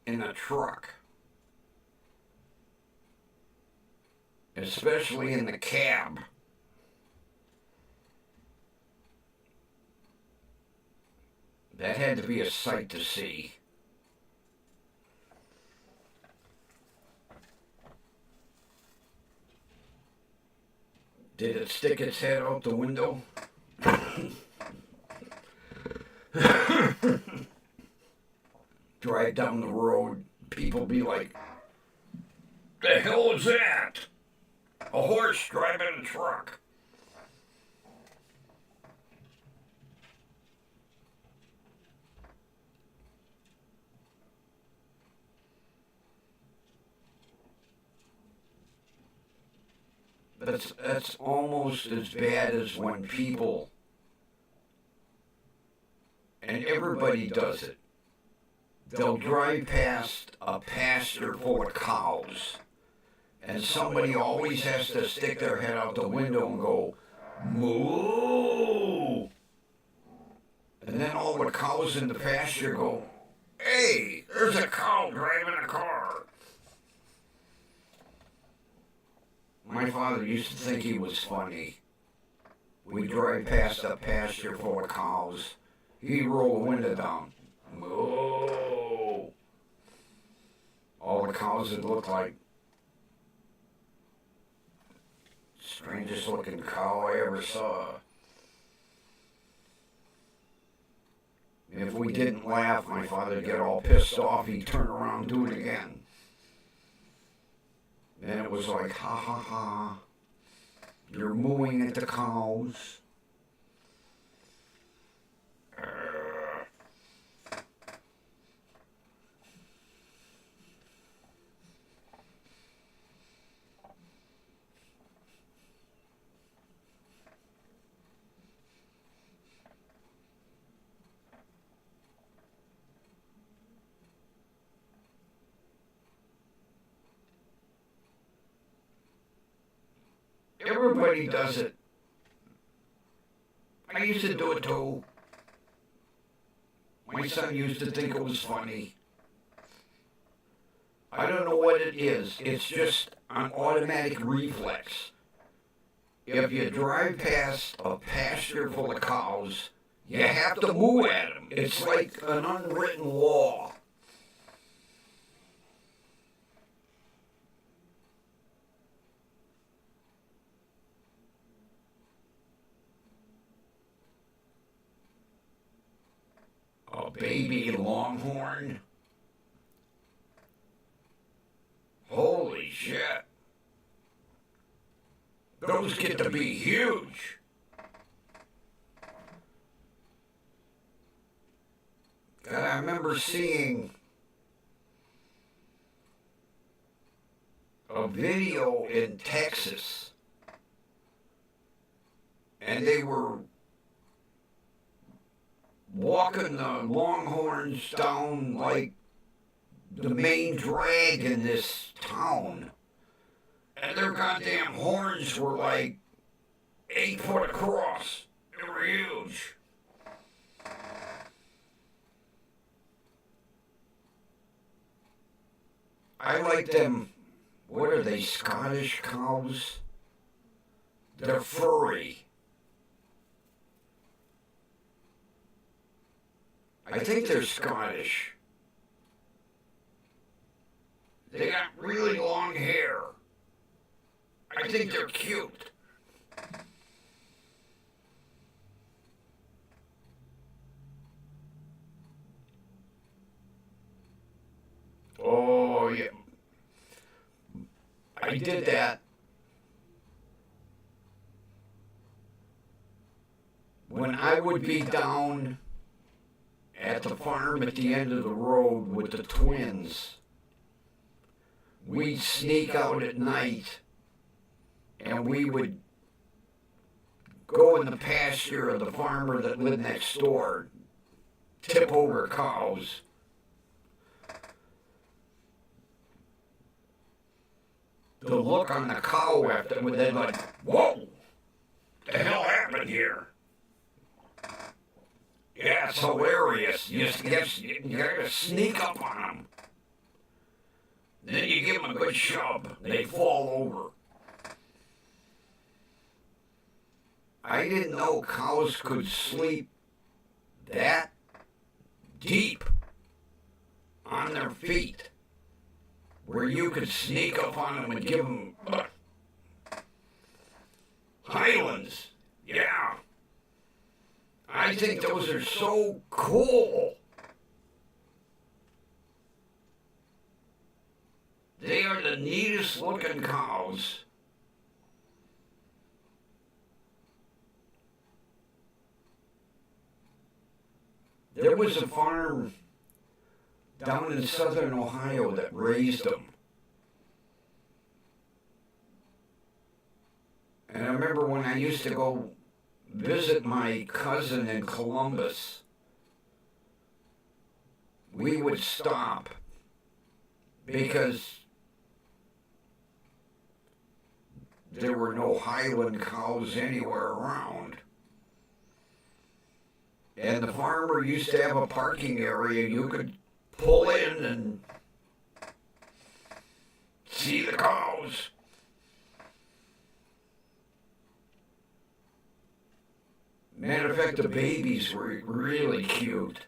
in a truck. Especially in the cab. That had to be a sight to see. Did it stick its head out the window? Drive down the road, people be like, "The hell is that? A horse driving a truck." That's almost as bad as when people, and everybody does it, they'll drive past a pasture full of cows, and somebody always has to stick their head out the window and go, "Moo!" And then all the cows in the pasture go, "Hey, there's a cow driving a car." My father used to think he was funny. We'd drive past a pasture full of cows. He'd roll the window down. Moo! All the cows would look like strangest looking cow I ever saw. If we didn't laugh, my father would get all pissed off. He'd turn around and do it again. And it was like, ha ha ha, you're mooing at the cows. Everybody does it. I used to do it too. My son used to think it was funny. I don't know what it is. It's just an automatic reflex. If you drive past a pasture full of cows, you have to moo at them. It's like an unwritten law. A baby longhorn? Holy shit. Those get to be huge. God, I remember seeing a video in Texas, and they were walking the longhorns down like the main drag in this town. And their goddamn horns were like 8 foot across. They were huge. I like them. What are they, Scottish cows? They're furry. I think they're Scottish. They got really long hair. I think they're cute. Oh, yeah. I did that when I would be down at the farm at the end of the road with the twins. We'd sneak out at night and we would go in the pasture of the farmer that lived next door, tip over cows. The look on the cow after them, they'd like, whoa, the hell happened here? Yeah, it's hilarious. You gotta sneak up on them. Then you give them a good shove. They fall over. I didn't know cows could sleep that deep on their feet, where you could sneak up on them and give them Highlands. Yeah. I think those are so cool. They are the neatest looking cows. There was a farm down in southern Ohio that raised them. And I remember when I used to go visit my cousin in Columbus, we would stop because there were no Highland cows anywhere around. And the farmer used to have a parking area. You could pull in and see the cows. Matter of fact, the babies were really cute.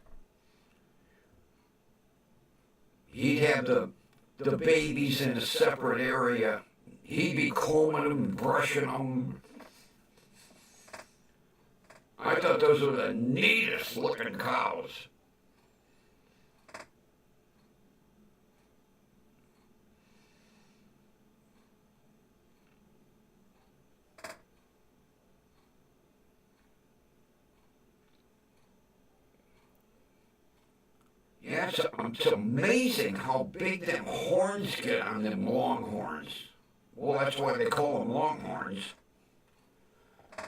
He'd have the babies in a separate area. He'd be combing them and brushing them. I thought those were the neatest looking cows. Yeah, it's amazing how big them horns get on them longhorns. Well, that's why they call them longhorns.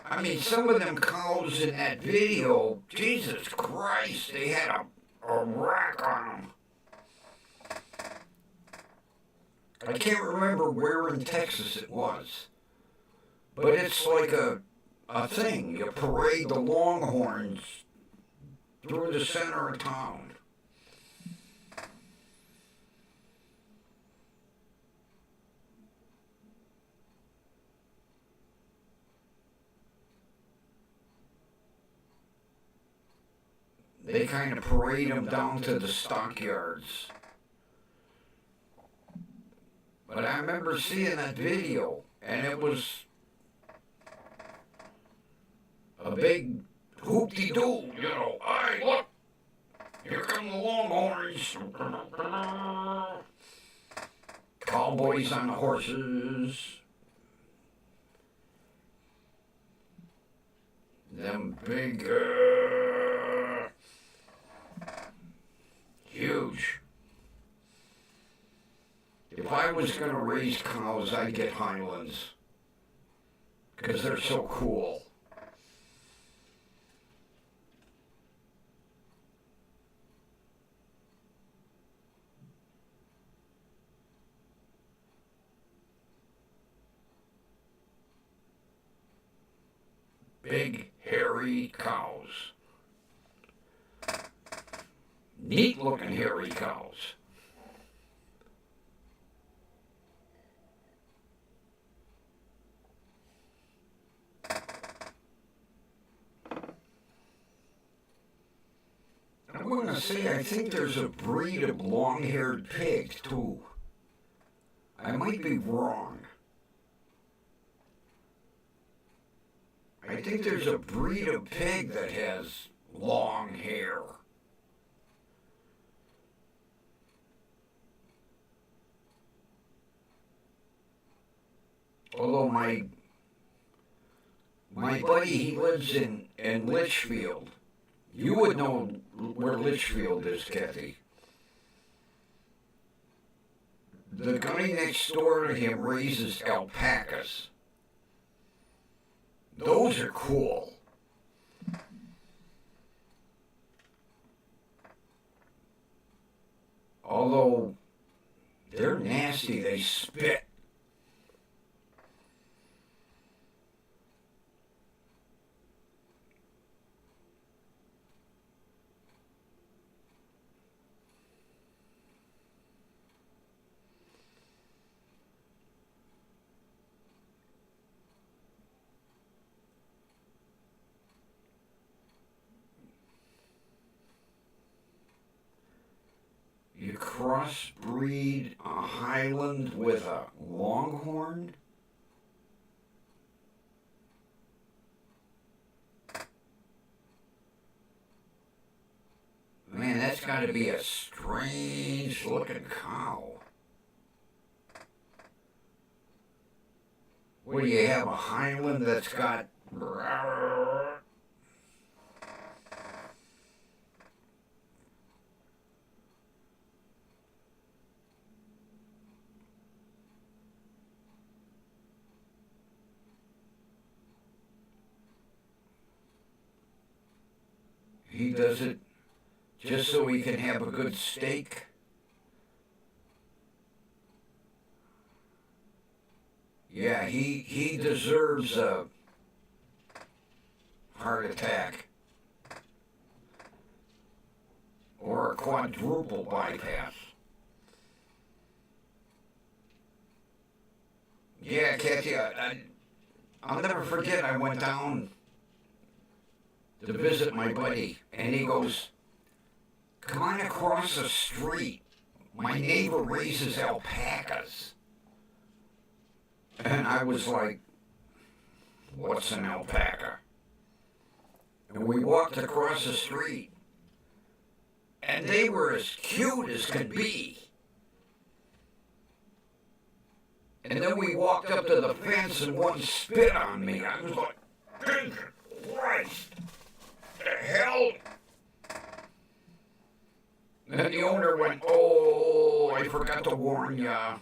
I mean, some of them cows in that video, Jesus Christ, they had a rack on them. I can't remember where in Texas it was, but it's like a thing. You parade the longhorns through the center of town. They kind of parade them down to the stockyards. But I remember seeing that video, and it was a big hoop-de-doo, you know. Hey, look, here come the longhorns. Cowboys on the horses. Them big, huge. If I was going to raise cows, I'd get Highlands. Because they're so cool. Big, hairy cows. Neat looking hairy cows. I'm going to say I think there's a breed of long-haired pig too. I might be wrong. I think there's a breed of pig that has long hair. Although my buddy, he lives in Litchfield. You would know where Litchfield is, Kathy. The guy next door to him raises alpacas. Those are cool. Although they're nasty, they spit. You crossbreed a Highland with a Longhorn? Man, that's got to be a strange looking cow. What do you have, a Highland that's got... He does it just so he can have a good steak. Yeah, he deserves a heart attack or a quadruple bypass. Yeah, Kathy, I'll never forget, I went down to visit my buddy, and he goes, come on across the street. My neighbor raises alpacas. And I was like, what's an alpaca? And we walked across the street, and they were as cute as could be. And then we walked up to the fence, and one spit on me. I was like, good Christ, the hell? And the owner went, oh, I forgot to warn ya.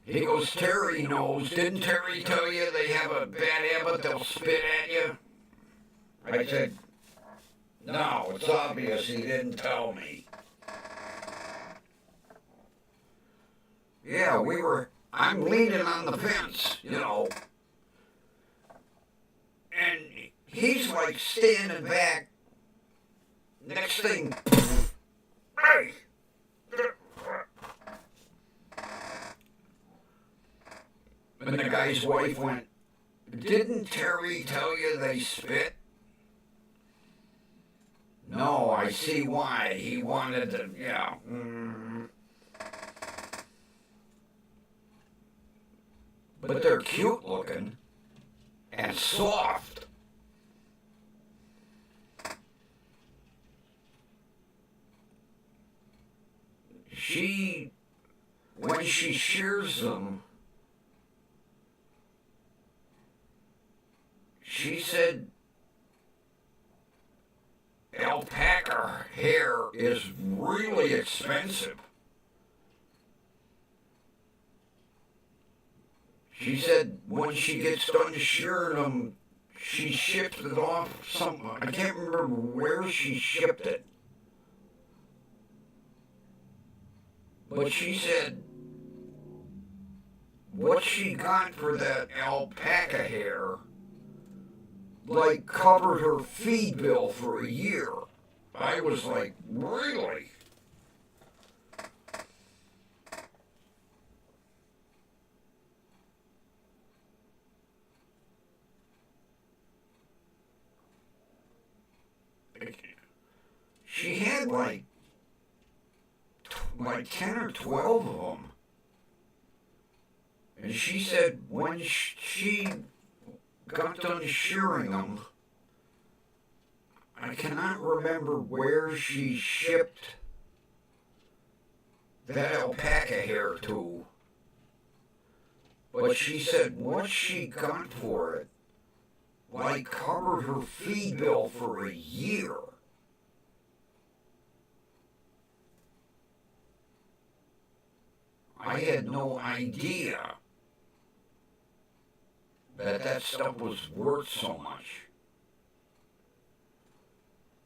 He goes, Terry knows. Didn't Terry tell you they have a bad habit, they'll spit at you? I said, no, it's obvious he didn't tell me. Yeah, I'm leaning on the fence, you know. And he's like standing back. Next thing, hey! And the guy's wife went, didn't Terry tell you they spit? No, I see why. He wanted to, yeah. But they're cute looking and soft. When she shears them, she said alpaca hair is really expensive. She said when she gets done shearing them, she ships it off I can't remember where she shipped it. But she said what she got for that alpaca hair like covered her feed bill for a year. I was like, really? She had like 10 or 12 of them. And she said when she got done shearing them, I cannot remember where she shipped that alpaca hair to, but she said what she got for it, like, covered her feed bill for a year. I had no idea that stuff was worth so much.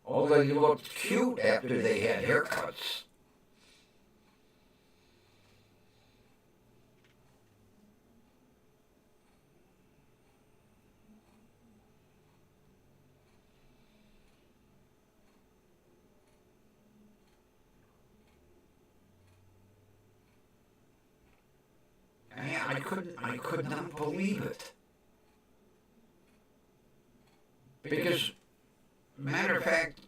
Although you looked cute after they had haircuts. I could not believe it. Because, matter of fact,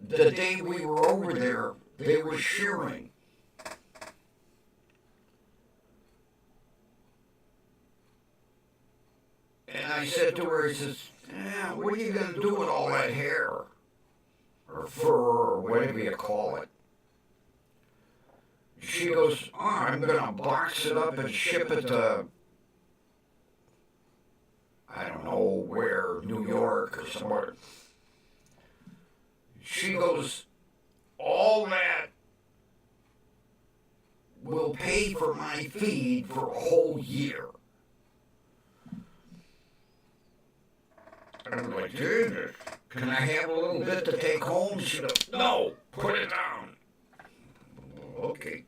the day we were over there, they were shearing. And I said to her, he says, what are you going to do with all that hair? Or fur, or whatever you call it. She goes, I'm going to box it up and ship it to, I don't know where, New York or somewhere. She goes, all that will pay for my feed for a whole year. I was like, Jesus, can I have a little bit to take home? She goes, no, put it down. Okay.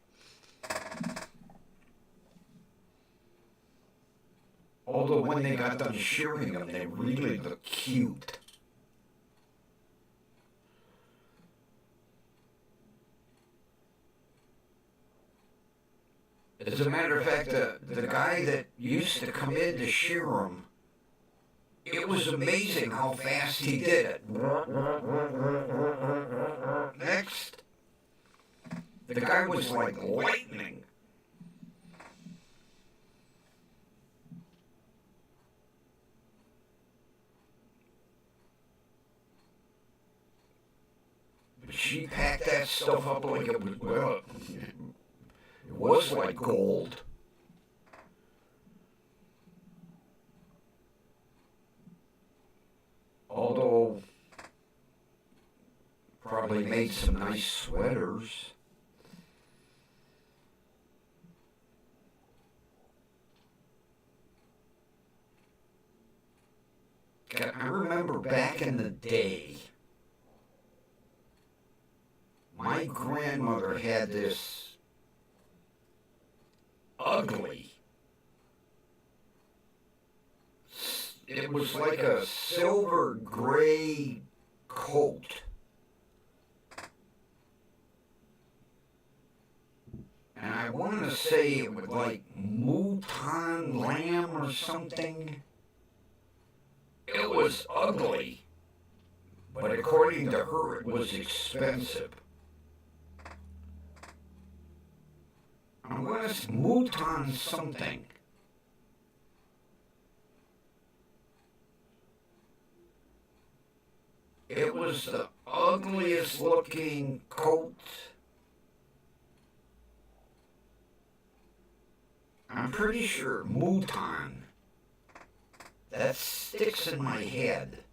Although when they got done shearing them, they really looked cute. As a matter of fact, the guy that used to come in to shear them, it was amazing how fast he did it. Next. The guy was like lightning. But she packed that stuff up like it was, well, it was like gold. Although, probably made some nice sweaters. I remember back in the day, my grandmother had this ugly, it was like a silver gray coat. And I want to say it was like mouton lamb or something. It was ugly, but according to her, it was expensive. I want to say mouton something. It was the ugliest looking coat. I'm pretty sure mouton. That sticks in my head.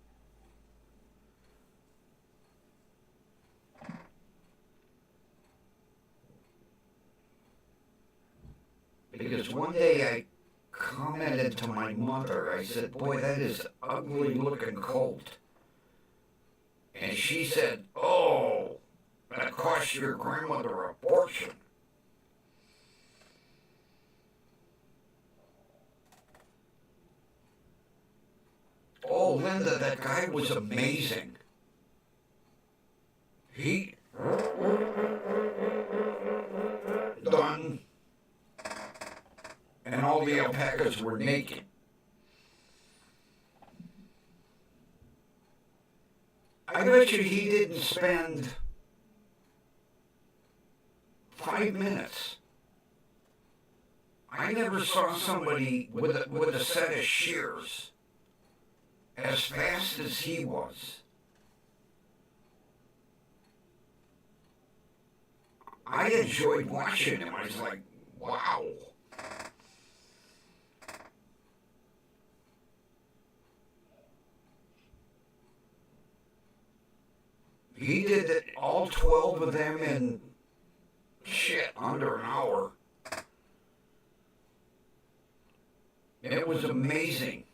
Because one day I commented to my mother, I said, boy, that is ugly looking colt. And she said, oh, that cost your grandmother a fortune. Oh, Linda, that guy was amazing. He done, and all the alpacas were naked. I bet you he didn't spend 5 minutes. I never saw somebody with a set of shears as fast as he was. I enjoyed watching him. I was like, wow. He did it, all 12 of them in, under an hour. It was amazing.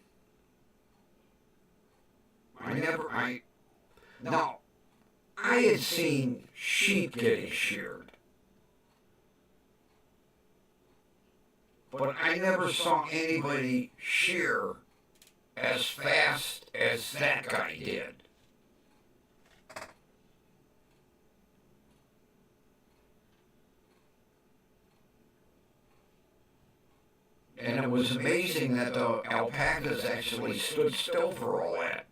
Now, I had seen sheep getting sheared, but I never saw anybody shear as fast as that guy did. And it was amazing that the alpacas actually stood still for all that.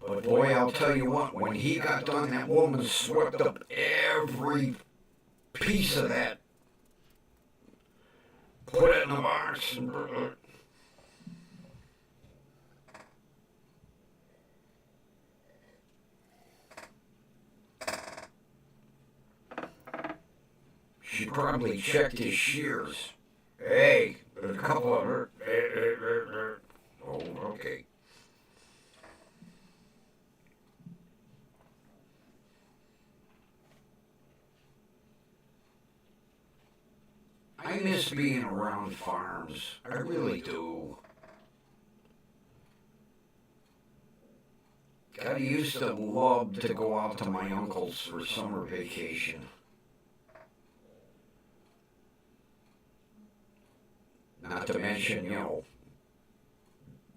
But boy, I'll tell you what, when he got done, that woman swept up every piece of that, put it in the box, and she probably checked his shears. Hey, there's a couple of her. Oh, okay. I miss being around farms. I really do. God, I used to love to go out to my uncle's for summer vacation. Not to mention,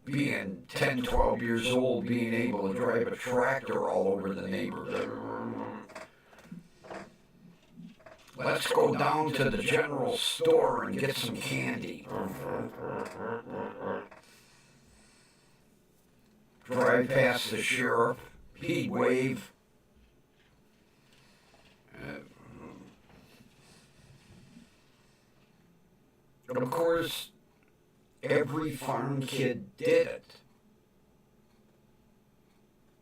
being 10, 12 years old, being able to drive a tractor all over the neighborhood. Let's go down to the general store and get some candy. Drive past the sheriff, he'd wave. But of course, every farm kid did it.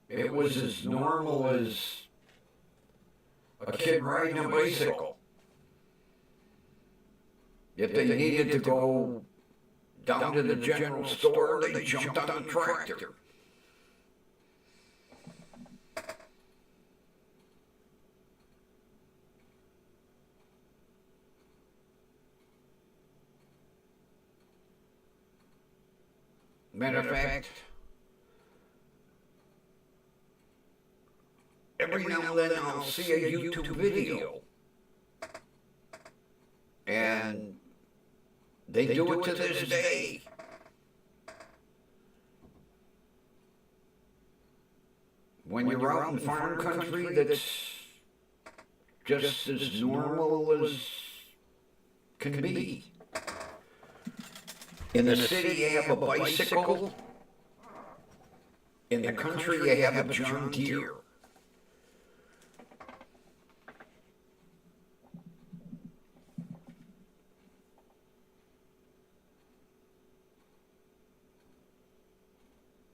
It was as normal as a kid riding a bicycle. If they needed to go down to the general store, they jumped on the tractor. Matter of fact, every now and then I'll see a YouTube video, and they do it to this day. When you're out in farm country, that's just as normal as can be. In the city, you have a bicycle. In the country, you have a John Deere.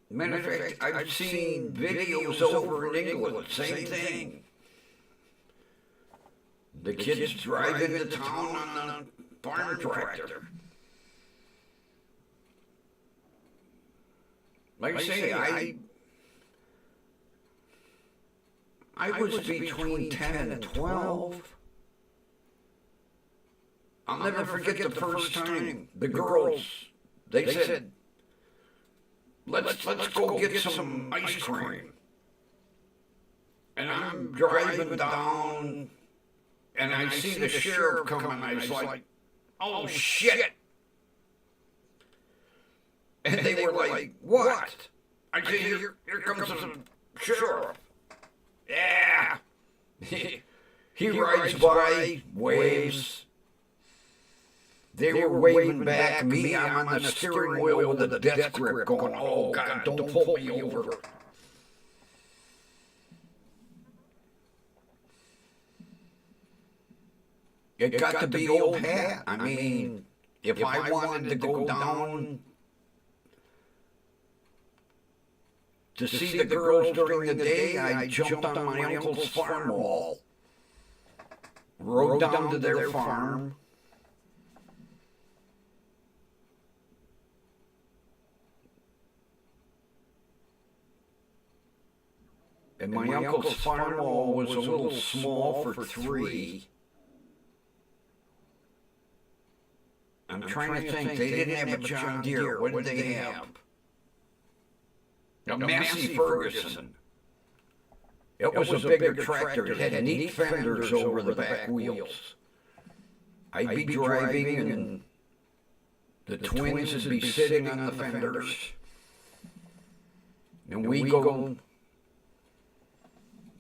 Matter of fact, I've seen videos over in England, same thing. The kids drive into town on a farm tractor. Like I say, I was between 10 and 12. I'll never forget the first time the girls, they said, let's go get some ice cream. And I'm driving down, and I see the sheriff coming. I was like, oh shit. And they were like, what? I said, here comes some sheriff. Yeah. He rides by, waves. They were waving back. Me, I'm on the steering wheel with a death grip going, oh, God, don't pull me over. it got to be old hat. I mean, if I wanted to go down to see the girls during the day, I jumped on my uncle's farm wall, rode down to their farm, and my uncle's farm wall was a little small for three. I'm trying to think. They didn't have a John Deere. What did they have? A Massey Ferguson. It was a bigger tractor. It had neat fenders over the back wheels. I'd be driving, and the twins would be sitting on the fenders. And we go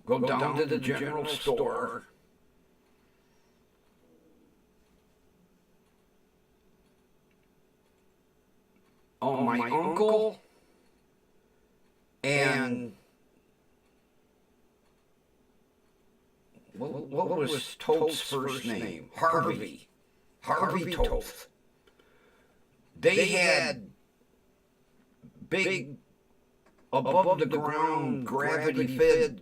down to the general store. Oh, my uncle and what was Toth's first name? Harvey Toth. They had big above the ground gravity fed.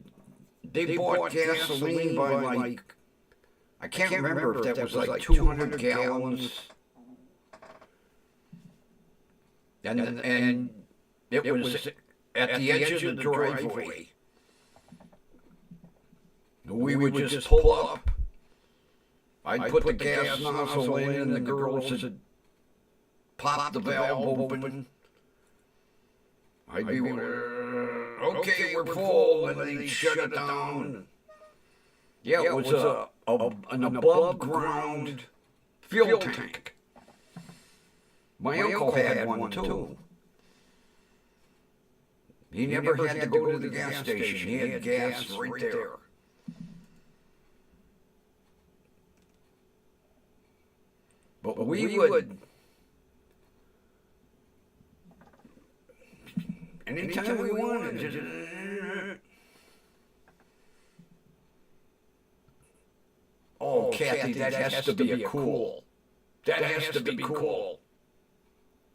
They bought gasoline by like, I can't remember if that was like 200 gallons. And it was at the edge of the driveway. We would just pull up. I'd put the gas nozzle in, and the girls would pop the valve open. I'd be, okay, we're full, and they'd shut it down. Yeah, it was an above-ground fuel tank. My uncle had one, too. He never had to go to the gas station. He had gas right there. But we would, anytime we wanted, just, oh, Kathy, that has to be cool. That has to be cool.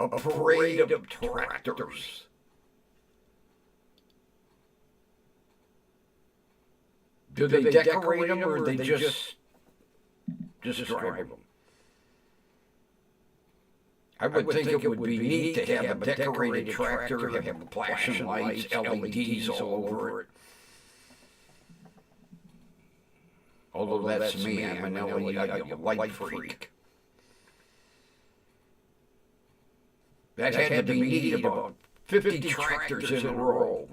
A parade of tractors. Do they decorate them, or they just drive them? I would think it would be neat to have a decorated tractor, have flashing lights, LEDs all over it. Although that's me, I'm an LED light freak. That had to be neat, about 50 tractors in a row.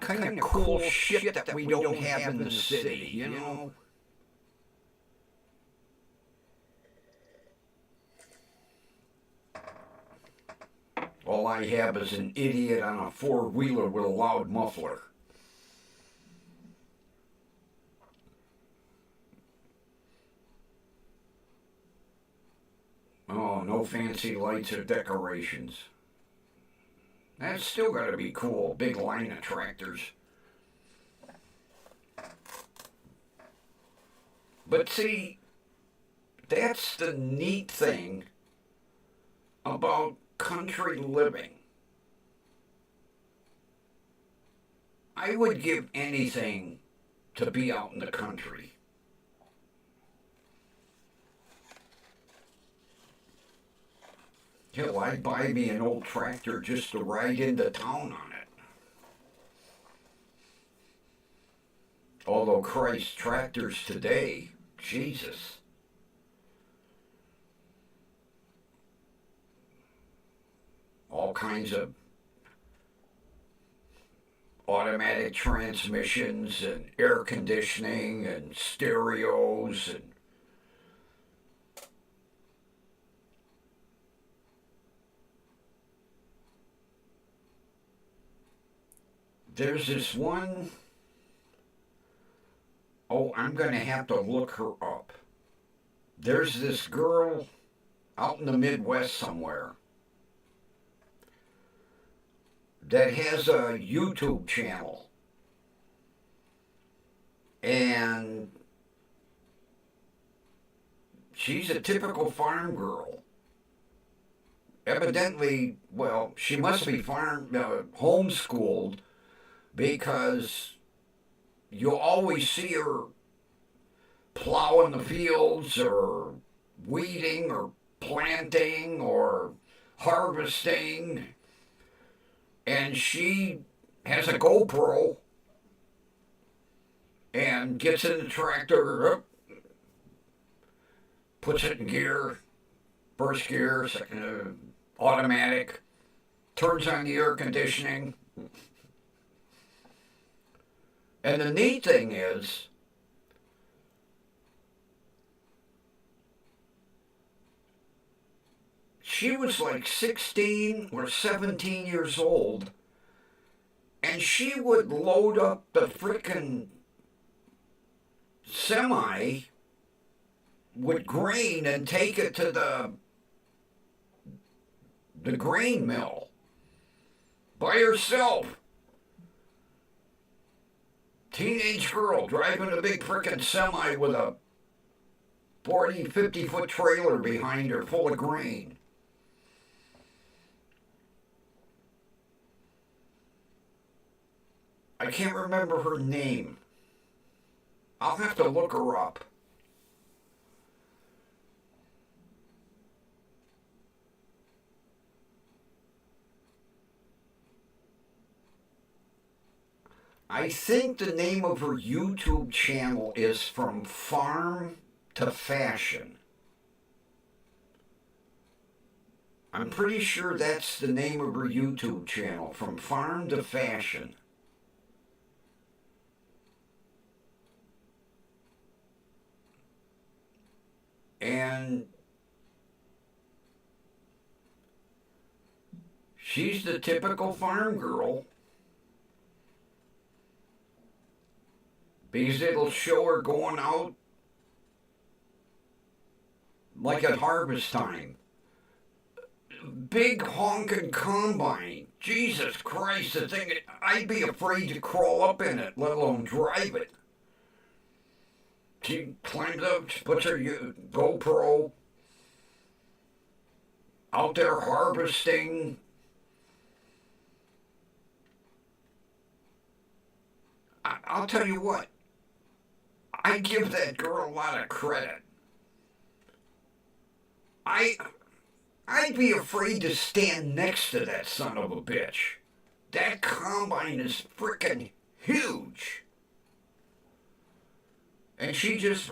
Kind of cool shit that we don't have in the city, you know? All I have is an idiot on a four-wheeler with a loud muffler. Oh, no fancy lights or decorations. That's still got to be cool. Big line of tractors. But see, that's the neat thing about country living. I would give anything to be out in the country. Hell, I'd buy me an old tractor just to ride into town on it. Although, Christ, tractors today, Jesus. All kinds of automatic transmissions and air conditioning and stereos and there's this one, oh, I'm going to have to look her up. There's this girl out in the Midwest somewhere that has a YouTube channel. And she's a typical farm girl. Evidently, well, she must be homeschooled because you'll always see her plowing the fields or weeding or planting or harvesting. And she has a GoPro and gets in the tractor, puts it in gear, first gear, second, automatic, turns on the air conditioning. And the neat thing is, she was like 16 or 17 years old, and she would load up the frickin' semi with grain and take it to the grain mill by herself. Teenage girl driving a big frickin' semi with a 40, 50-foot trailer behind her full of grain. I can't remember her name. I'll have to look her up. I think the name of her YouTube channel is From Farm to Fashion. I'm pretty sure that's the name of her YouTube channel, From Farm to Fashion. And she's the typical farm girl because it'll show her going out like at harvest time. Big honking combine. Jesus Christ, the thing, I'd be afraid to crawl up in it, let alone drive it. She climbs up, she puts her GoPro out there harvesting. I'll tell you what, I give that girl a lot of credit. I'd be afraid to stand next to that son of a bitch. That combine is frickin' huge. And she just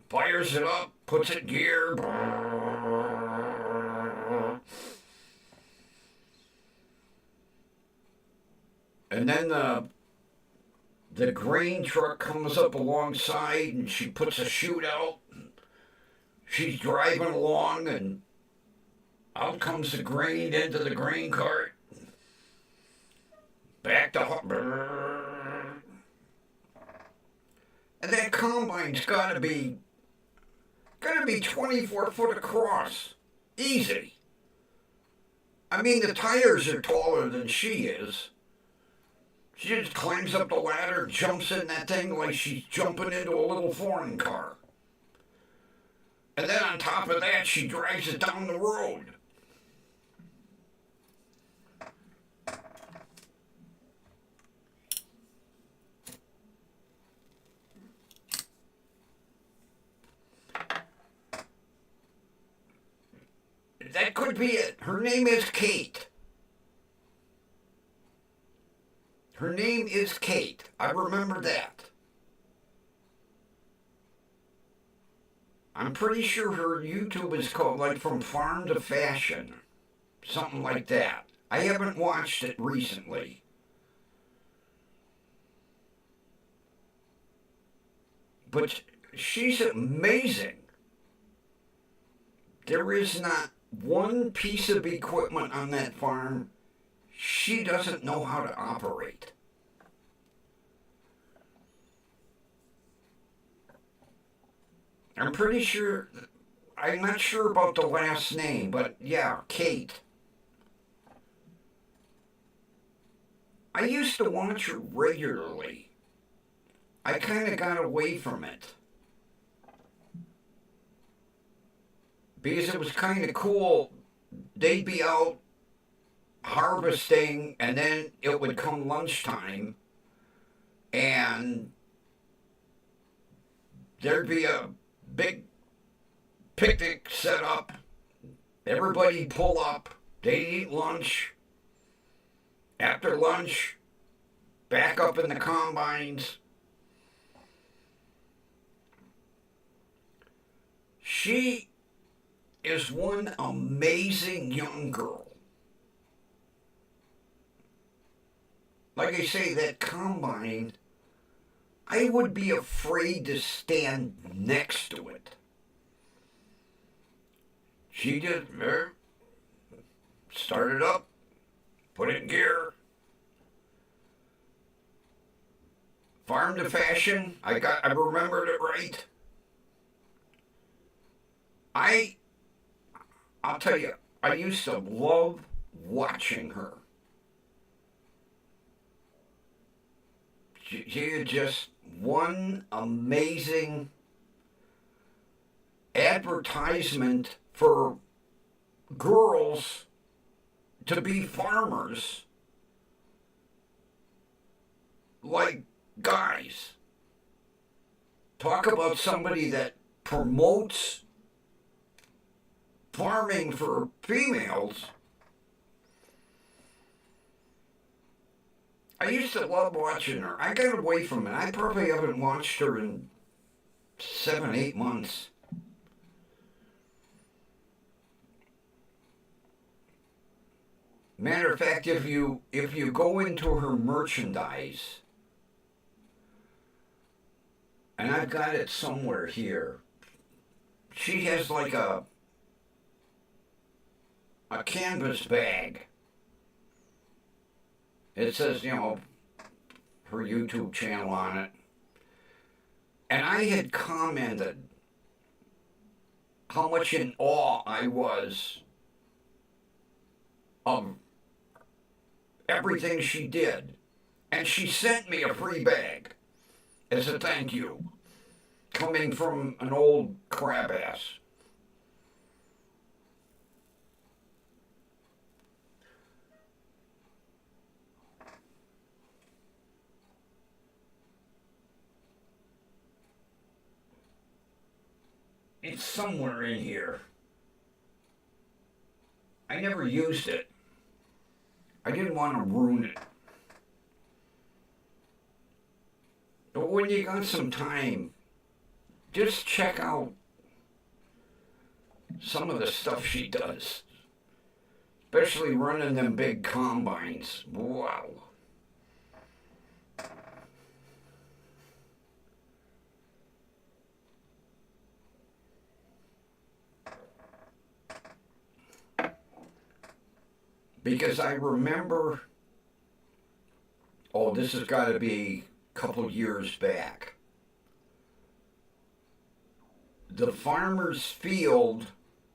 fires it up, puts it in gear. And then the grain truck comes up alongside and she puts a chute out. She's driving along and out comes the grain into the grain cart. Back to... And that combine's gotta be 24 foot across. Easy. I mean, the tires are taller than she is. She just climbs up the ladder, jumps in that thing like she's jumping into a little foreign car. And then on top of that, she drives it down the road. That could be it. Her name is Kate. Her name is Kate. I remember that. I'm pretty sure her YouTube is called like From Farm to Fashion. Something like that. I haven't watched it recently. But she's amazing. There is not one piece of equipment on that farm she doesn't know how to operate. I'm pretty sure, I'm not sure about the last name, but yeah, Kate. I used to watch her regularly. I kind of got away from it. Because it was kind of cool. They'd be out harvesting, and then it would come lunchtime, and there'd be a big picnic set up. Everybody'd pull up. They'd eat lunch. After lunch, back up in the combines. She is one amazing young girl. Like I say, that combine, I would be afraid to stand next to it. She just started up, put it in gear. Farm to fashion, I remembered it right. I'll tell you, I used to love watching her. She had just one amazing advertisement for girls to be farmers like guys. Talk about somebody that promotes farming for females. I used to love watching her. I got away from it. I probably haven't watched her in 7, 8 months. Matter of fact, if you go into her merchandise, and I've got it somewhere here, she has like a canvas bag. It says, her YouTube channel on it. And I had commented how much in awe I was of everything she did. And she sent me a free bag as a thank you, coming from an old crab ass. It's somewhere in here. I never used it. I didn't want to ruin it. But when you got some time, just check out some of the stuff she does. Especially running them big combines. Wow. Because I remember, this has got to be a couple years back. The farmer's field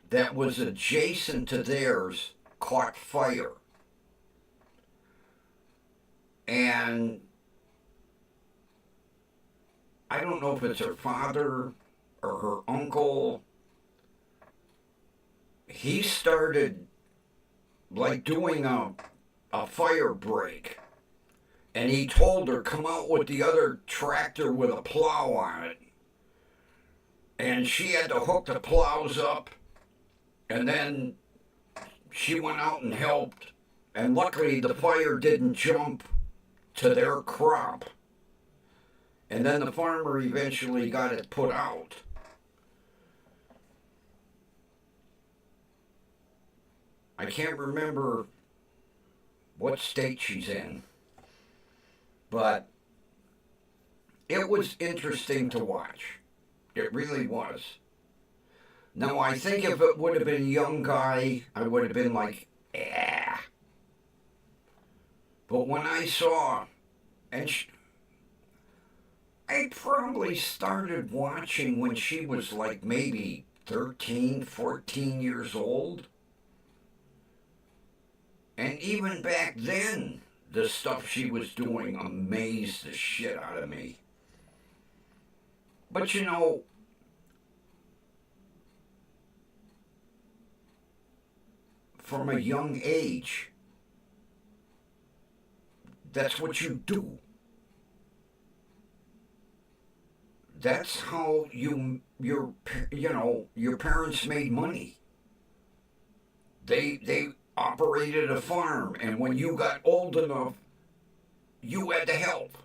that was adjacent to theirs caught fire. And I don't know if it's her father or her uncle. He started like doing a fire break. And he told her, come out with the other tractor with a plow on it. And she had to hook the plows up. And then she went out and helped. And luckily the fire didn't jump to their crop. And then the farmer eventually got it put out. I can't remember what state she's in, but it was interesting to watch. It really was. Now, I think if it would have been a young guy, I would have been like, yeah. But when I saw, I probably started watching when she was like maybe 13, 14 years old. And even back then, the stuff she was doing amazed the shit out of me. But you know, from a young age, that's what you do. That's how your parents made money. They operated a farm, and when you got old enough, you had to help.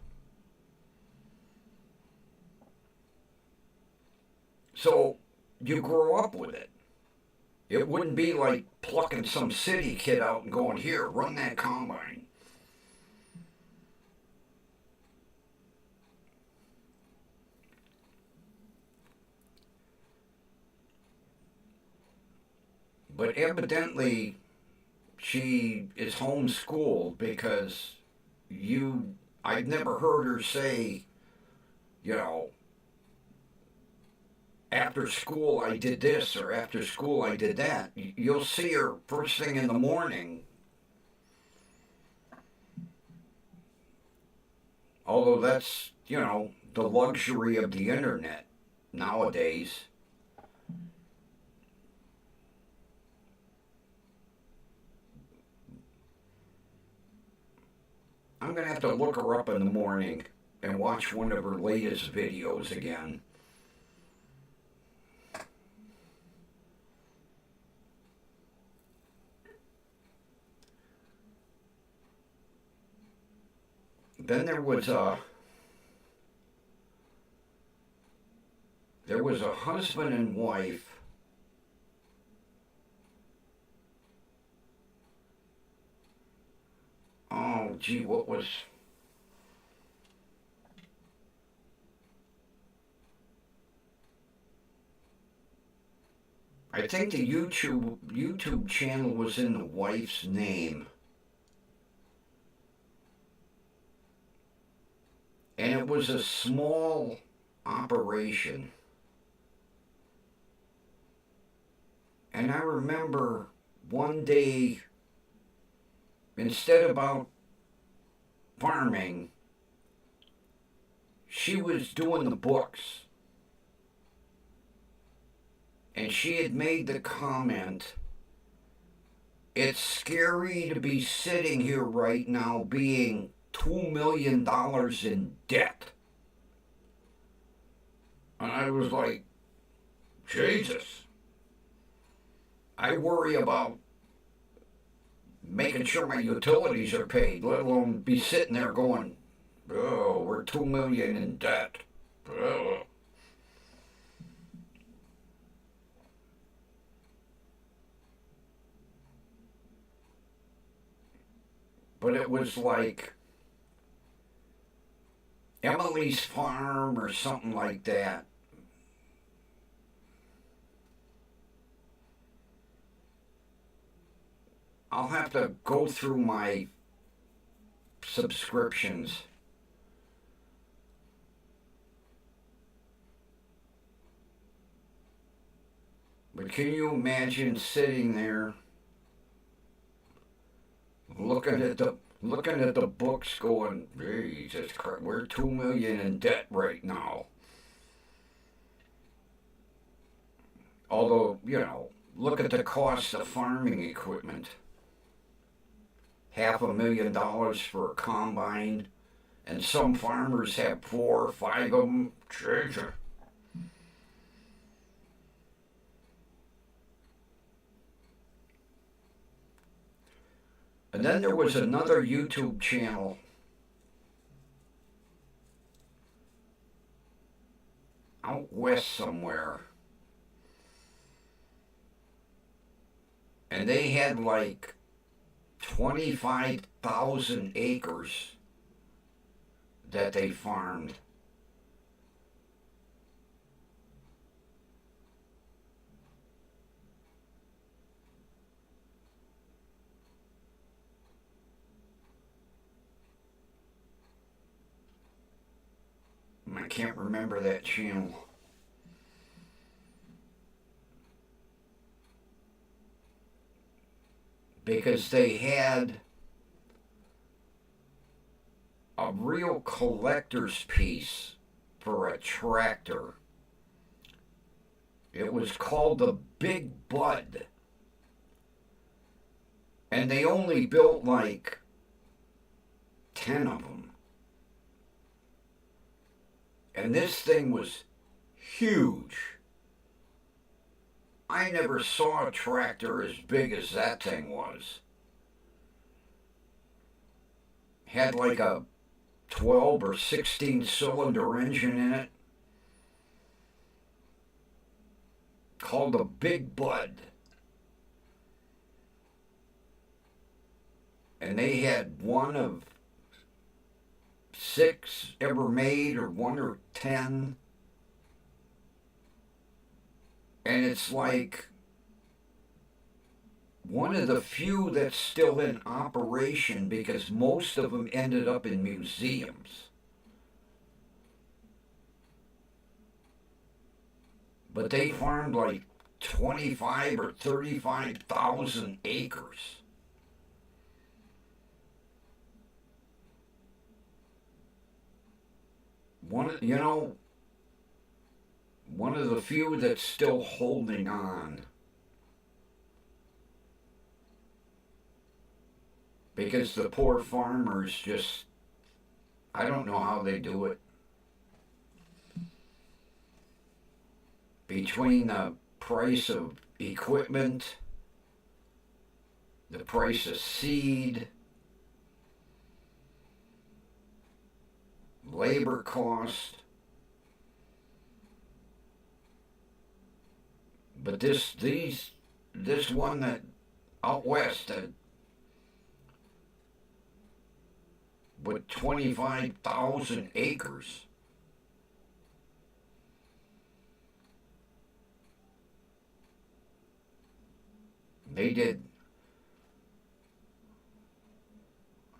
So you grow up with it. It wouldn't be like plucking some city kid out and going, here, run that combine. But evidently, she is homeschooled because I've never heard her say, you know, after school I did this or after school I did that. You'll see her first thing in the morning. Although that's, the luxury of the internet nowadays. I'm going to have to look her up in the morning and watch one of her latest videos again. Then there was a husband and wife. Oh, gee, what was? I think the YouTube channel was in the wife's name, and it was a small operation. And I remember one day, instead about farming, she was doing the books. And she had made the comment, it's scary to be sitting here right now being $2 million in debt. And I was like, Jesus. I worry about making sure my utilities are paid, let alone be sitting there going, oh, we're $2 million in debt. Oh. But it was like Emily's Farm or something like that. I'll have to go through my subscriptions. But can you imagine sitting there looking at the books going, Jesus Christ, we're 2 million in debt right now. Although, look at the cost of farming equipment. $500,000 for a combine, and some farmers have 4 or 5 of them. Jesus. And then there was another YouTube channel out west somewhere. And they had like 25,000 acres that they farmed. I can't remember that channel. Because they had a real collector's piece for a tractor. It was called the Big Bud. And they only built like 10 of them. And this thing was huge. I never saw a tractor as big as that thing was. Had like a 12 or 16 cylinder engine in it. Called the Big Bud. And they had one of 6 ever made, or 1 or 10. And it's like one of the few that's still in operation, because most of them ended up in museums. But they farmed like 25 or 35,000 acres. One of the few that's still holding on. Because the poor farmers just, I don't know how they do it. Between the price of equipment, the price of seed, labor cost. But this one that out west that with 25,000 acres. They did,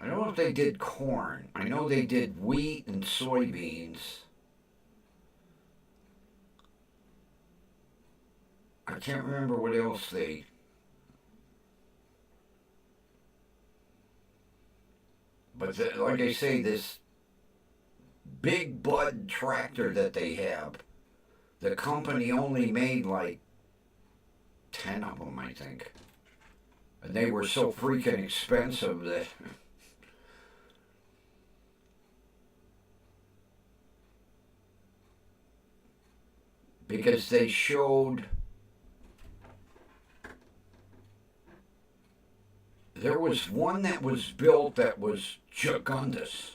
I don't know if they did corn. I know they did wheat and soybeans. I can't remember what else they... But like I say, this Big Bud tractor that they have, the company only made like 10 of them, I think. And they were so freaking expensive that... because they showed... There was one that was built that was gigundous.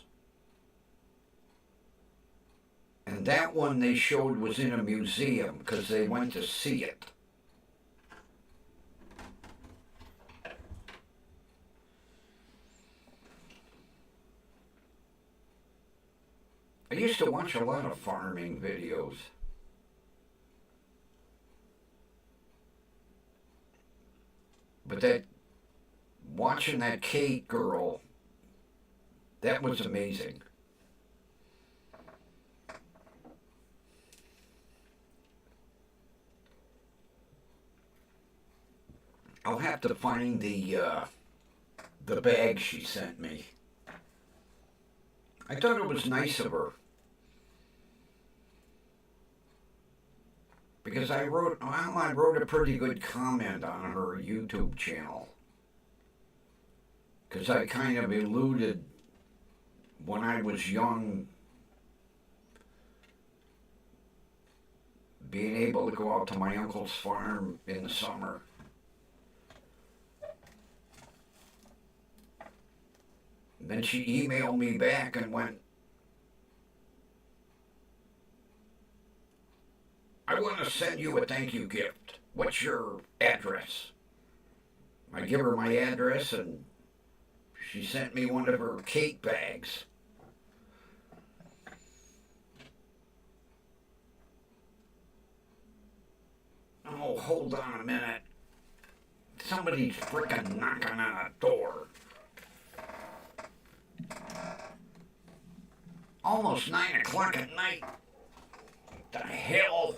And that one they showed was in a museum because they went to see it. I used to watch a lot of farming videos. But watching that Kate girl, that was amazing. I'll have to find the bag she sent me. I thought it was nice of her. Because I wrote a pretty good comment on her YouTube channel. Because I kind of alluded when I was young, being able to go out to my uncle's farm in the summer. Then she emailed me back and went, I want to send you a thank you gift. What's your address? I give her my address, and she sent me one of her cake bags. Oh, hold on a minute. Somebody's frickin' knocking on a door. Almost 9 o'clock at night. What the hell?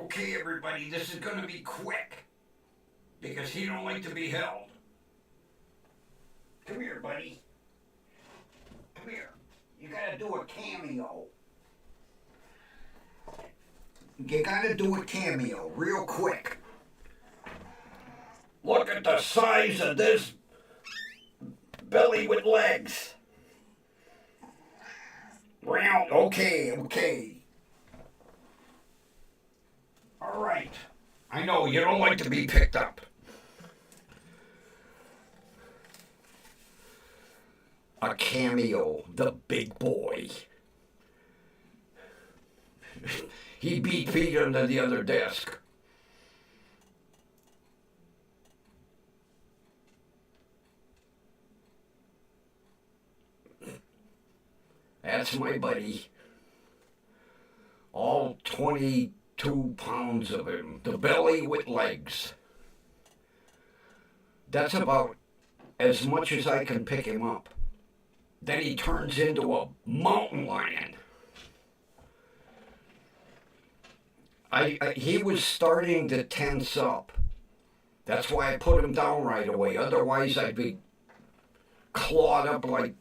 Okay, everybody, this is going to be quick because he don't like to be held. Come here, buddy. Come here. You gotta do a cameo. You gotta do a cameo real quick. Look at the size of this belly with legs. Round. Okay. All right. I know you don't like to be picked up. A cameo, the big boy. He beat feet under the other desk. That's my buddy. All 22 pounds of him. The belly with legs. That's about as much as I can pick him up. Then he turns into a mountain lion. He was starting to tense up. That's why I put him down right away. Otherwise, I'd be clawed up like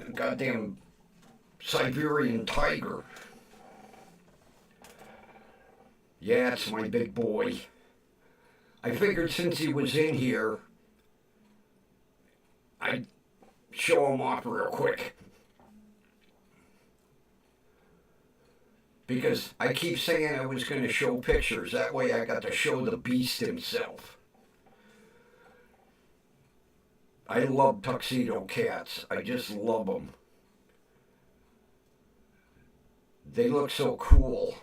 a goddamn Siberian tiger. Yeah, it's my big boy. I figured since he was in here, I'd show him off real quick. Because I keep saying I was going to show pictures. That way I got to show the beast himself. I love tuxedo cats. I just love them. They look so cool.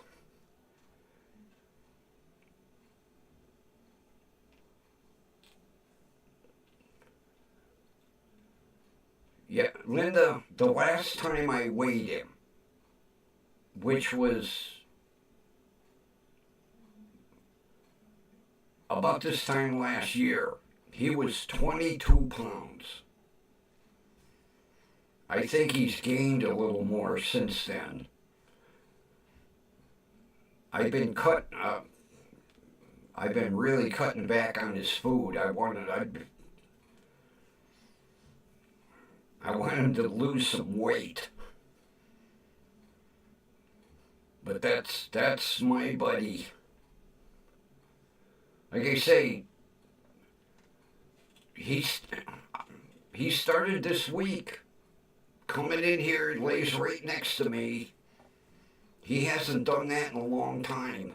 Yeah, Linda, the last time I weighed him, which was about this time last year, he was 22 pounds. I think he's gained a little more since then. I've been really cutting back on his food. I want him to lose some weight. But that's my buddy. Like I say, he started this week coming in here, he lays right next to me. He hasn't done that in a long time.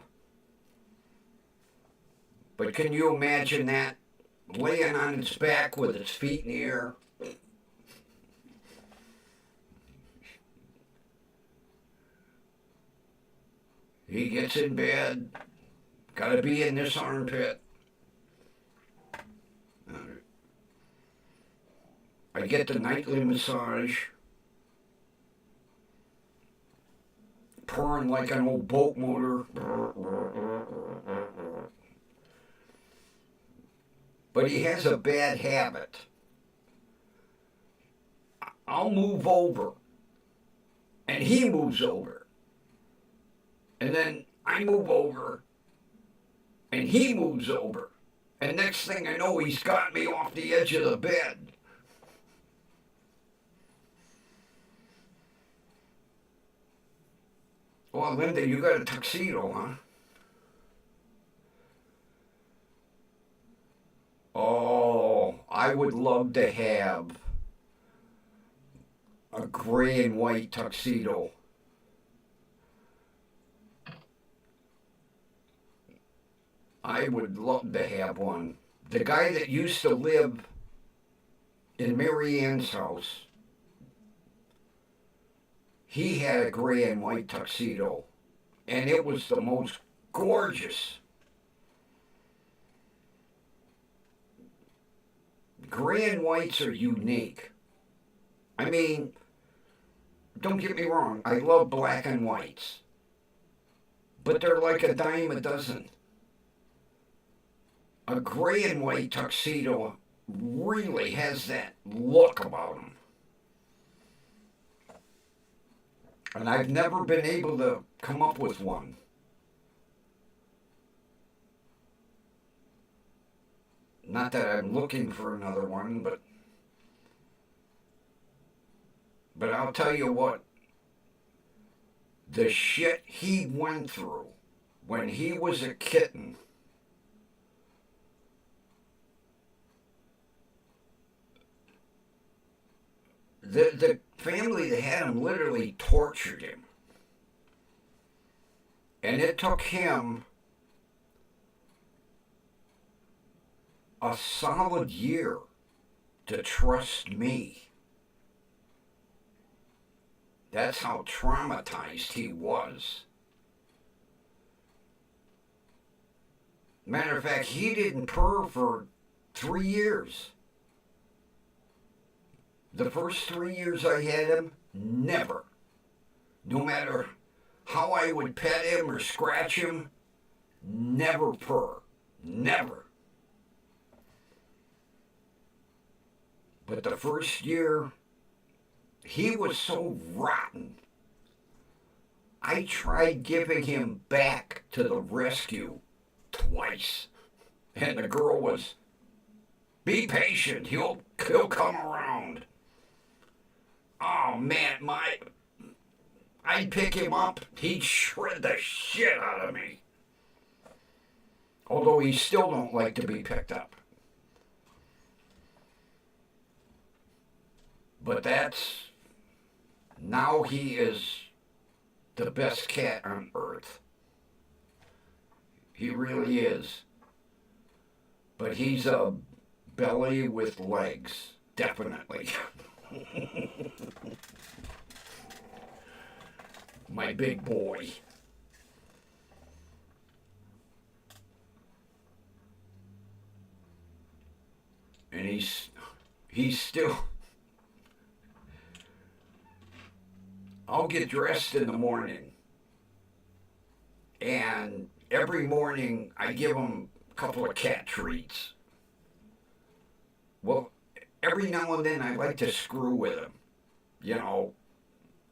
But can you imagine that? Laying on its back with its feet in the air. He gets in bed. Gotta be in this armpit. I get the nightly massage. Purring like an old boat motor. But he has a bad habit. I'll move over. And he moves over. And then I move over. And he moves over. And next thing I know, he's got me off the edge of the bed. Well, Linda, you got a tuxedo, huh? Oh, I would love to have a gray and white tuxedo. I would love to have one. The guy that used to live in Mary Ann's house, he had a gray and white tuxedo, and it was the most gorgeous. Gray and whites are unique. I mean, don't get me wrong, I love black and whites, but they're like a dime a dozen. A gray and white tuxedo really has that look about them. And I've never been able to come up with one. Not that I'm looking for another one, but I'll tell you what, the shit he went through when he was a kitten, the family that had him literally tortured him. And it took him a solid year to trust me. That's how traumatized he was. Matter of fact, he didn't purr for 3 years. The first 3 years I had him, never. No matter how I would pet him or scratch him, never purr. Never. But the first year, he was so rotten. I tried giving him back to the rescue twice. And the girl was, be patient, he'll come around. Oh man, I'd pick him up, he'd shred the shit out of me. Although he still don't like to be picked up. But now he is the best cat on earth. He really is. But he's a belly with legs, definitely. My big boy. And he's still... I'll get dressed in the morning, and every morning I give him a couple of cat treats. Well, every now and then I like to screw with him. You know,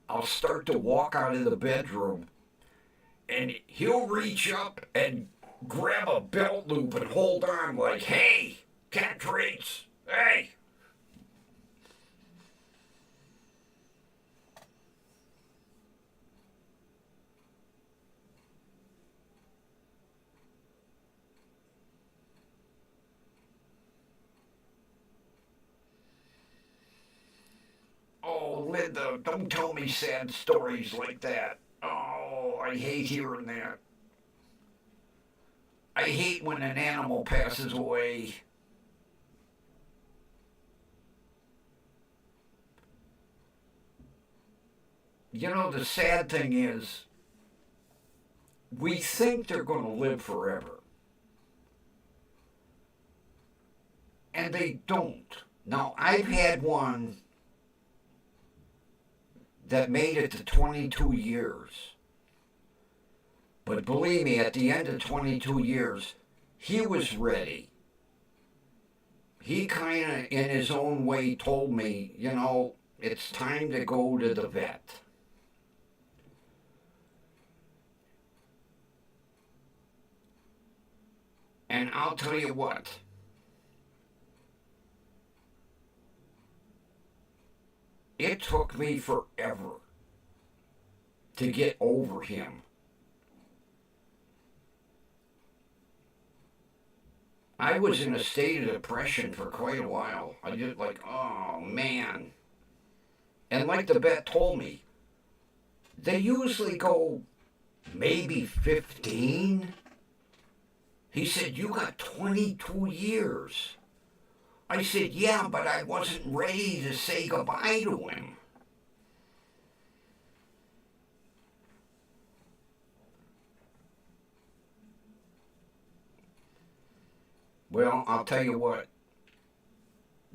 I'll start to walk out of the bedroom, and he'll reach up and grab a belt loop and hold on like, hey, cat treats, hey. Oh, Linda, don't tell me sad stories like that. Oh, I hate hearing that. I hate when an animal passes away. You know, the sad thing is, we think they're going to live forever. And they don't. Now, I've had one that made it to 22 years. But believe me, at the end of 22 years, he was ready. He kind of, in his own way, told me, you know, it's time to go to the vet. And I'll tell you what, it took me forever to get over him. I was in a state of depression for quite a while. I just like, oh man. And like the vet told me, they usually go maybe 15. He said, you got 22 years. I said, yeah, but I wasn't ready to say goodbye to him. Well, I'll tell you what.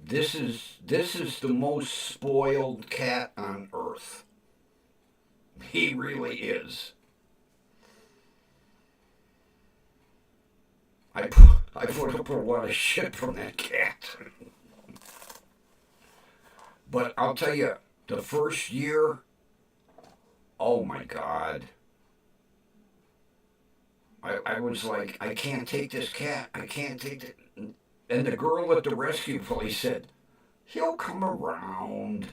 This is the most spoiled cat on earth. He really is. I put up a lot of shit from that cat. But I'll tell you, the first year, Oh my God. I was like, I can't take this cat. I can't take it. And the girl at the rescue place said, he'll come around.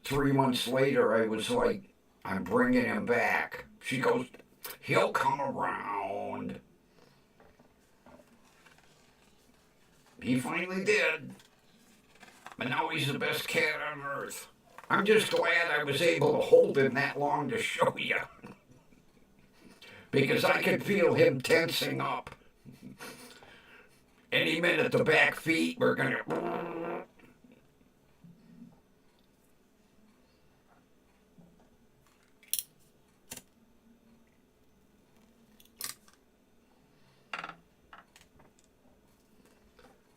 3 months later, I was like, I'm bringing him back. She goes, he'll come around. He finally did. And now he's the best cat on earth. I'm just glad I was able to hold him that long to show you. Because I could feel him tensing up. Any minute the back feet were going to...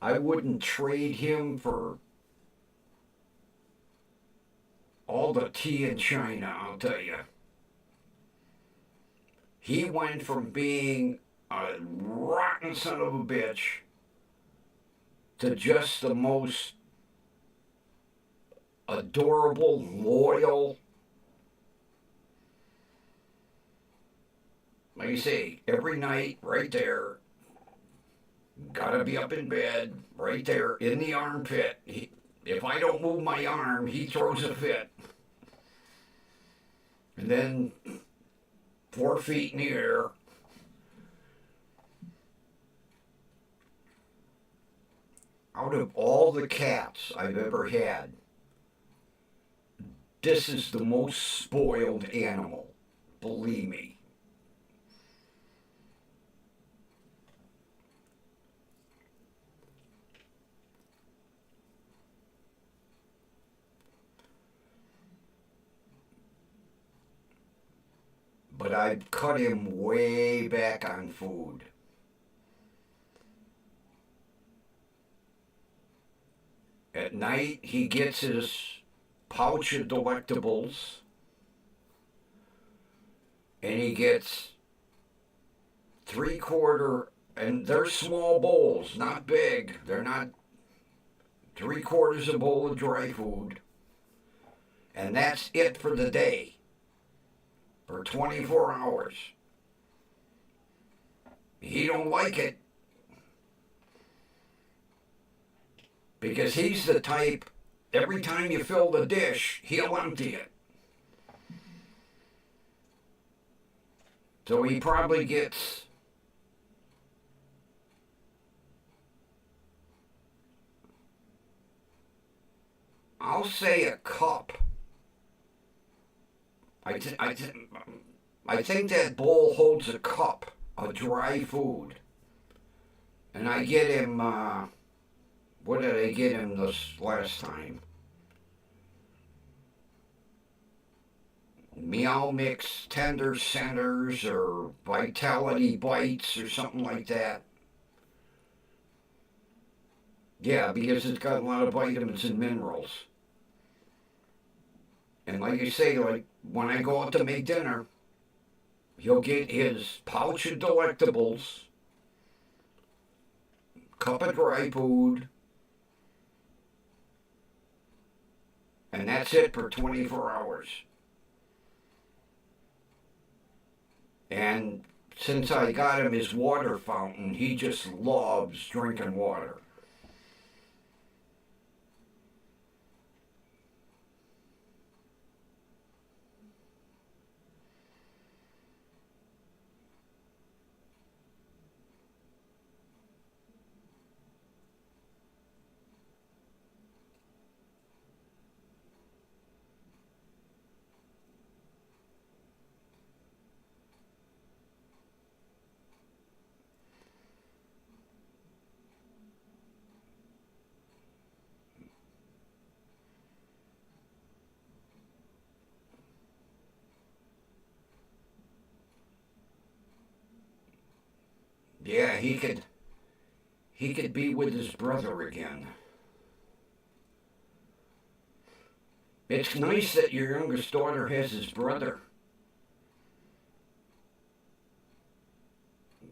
I wouldn't trade him for all the tea in China, I'll tell you. He went from being a rotten son of a bitch to just the most adorable, loyal. Like you say, every night, right there, gotta be up in bed, right there, in the armpit. If I don't move my arm, he throws a fit. And then 4 feet in the air. Out of all the cats I've ever had, this is the most spoiled animal. Believe me. But I'd cut him way back on food. At night, he gets his pouch of delectables, and he gets 3/4, and they're small bowls, not big. They're not 3/4 a bowl of dry food, and that's it for the day, for 24 hours. He don't like it, because he's the type, every time you fill the dish, he'll empty it. So he probably gets I'll say a cup. I think that bowl holds a cup of dry food. And I get him, what did I get him this last time? Meow Mix Tender Centers or Vitality Bites or something like that. Yeah, because it's got a lot of vitamins and minerals. And like you say, like when I go out to make dinner, he'll get his pouch of delectables, cup of dry food, and that's it for 24 hours. And since I got him his water fountain, he just loves drinking water. Yeah, he could be with his brother again. It's nice that your youngest daughter has his brother.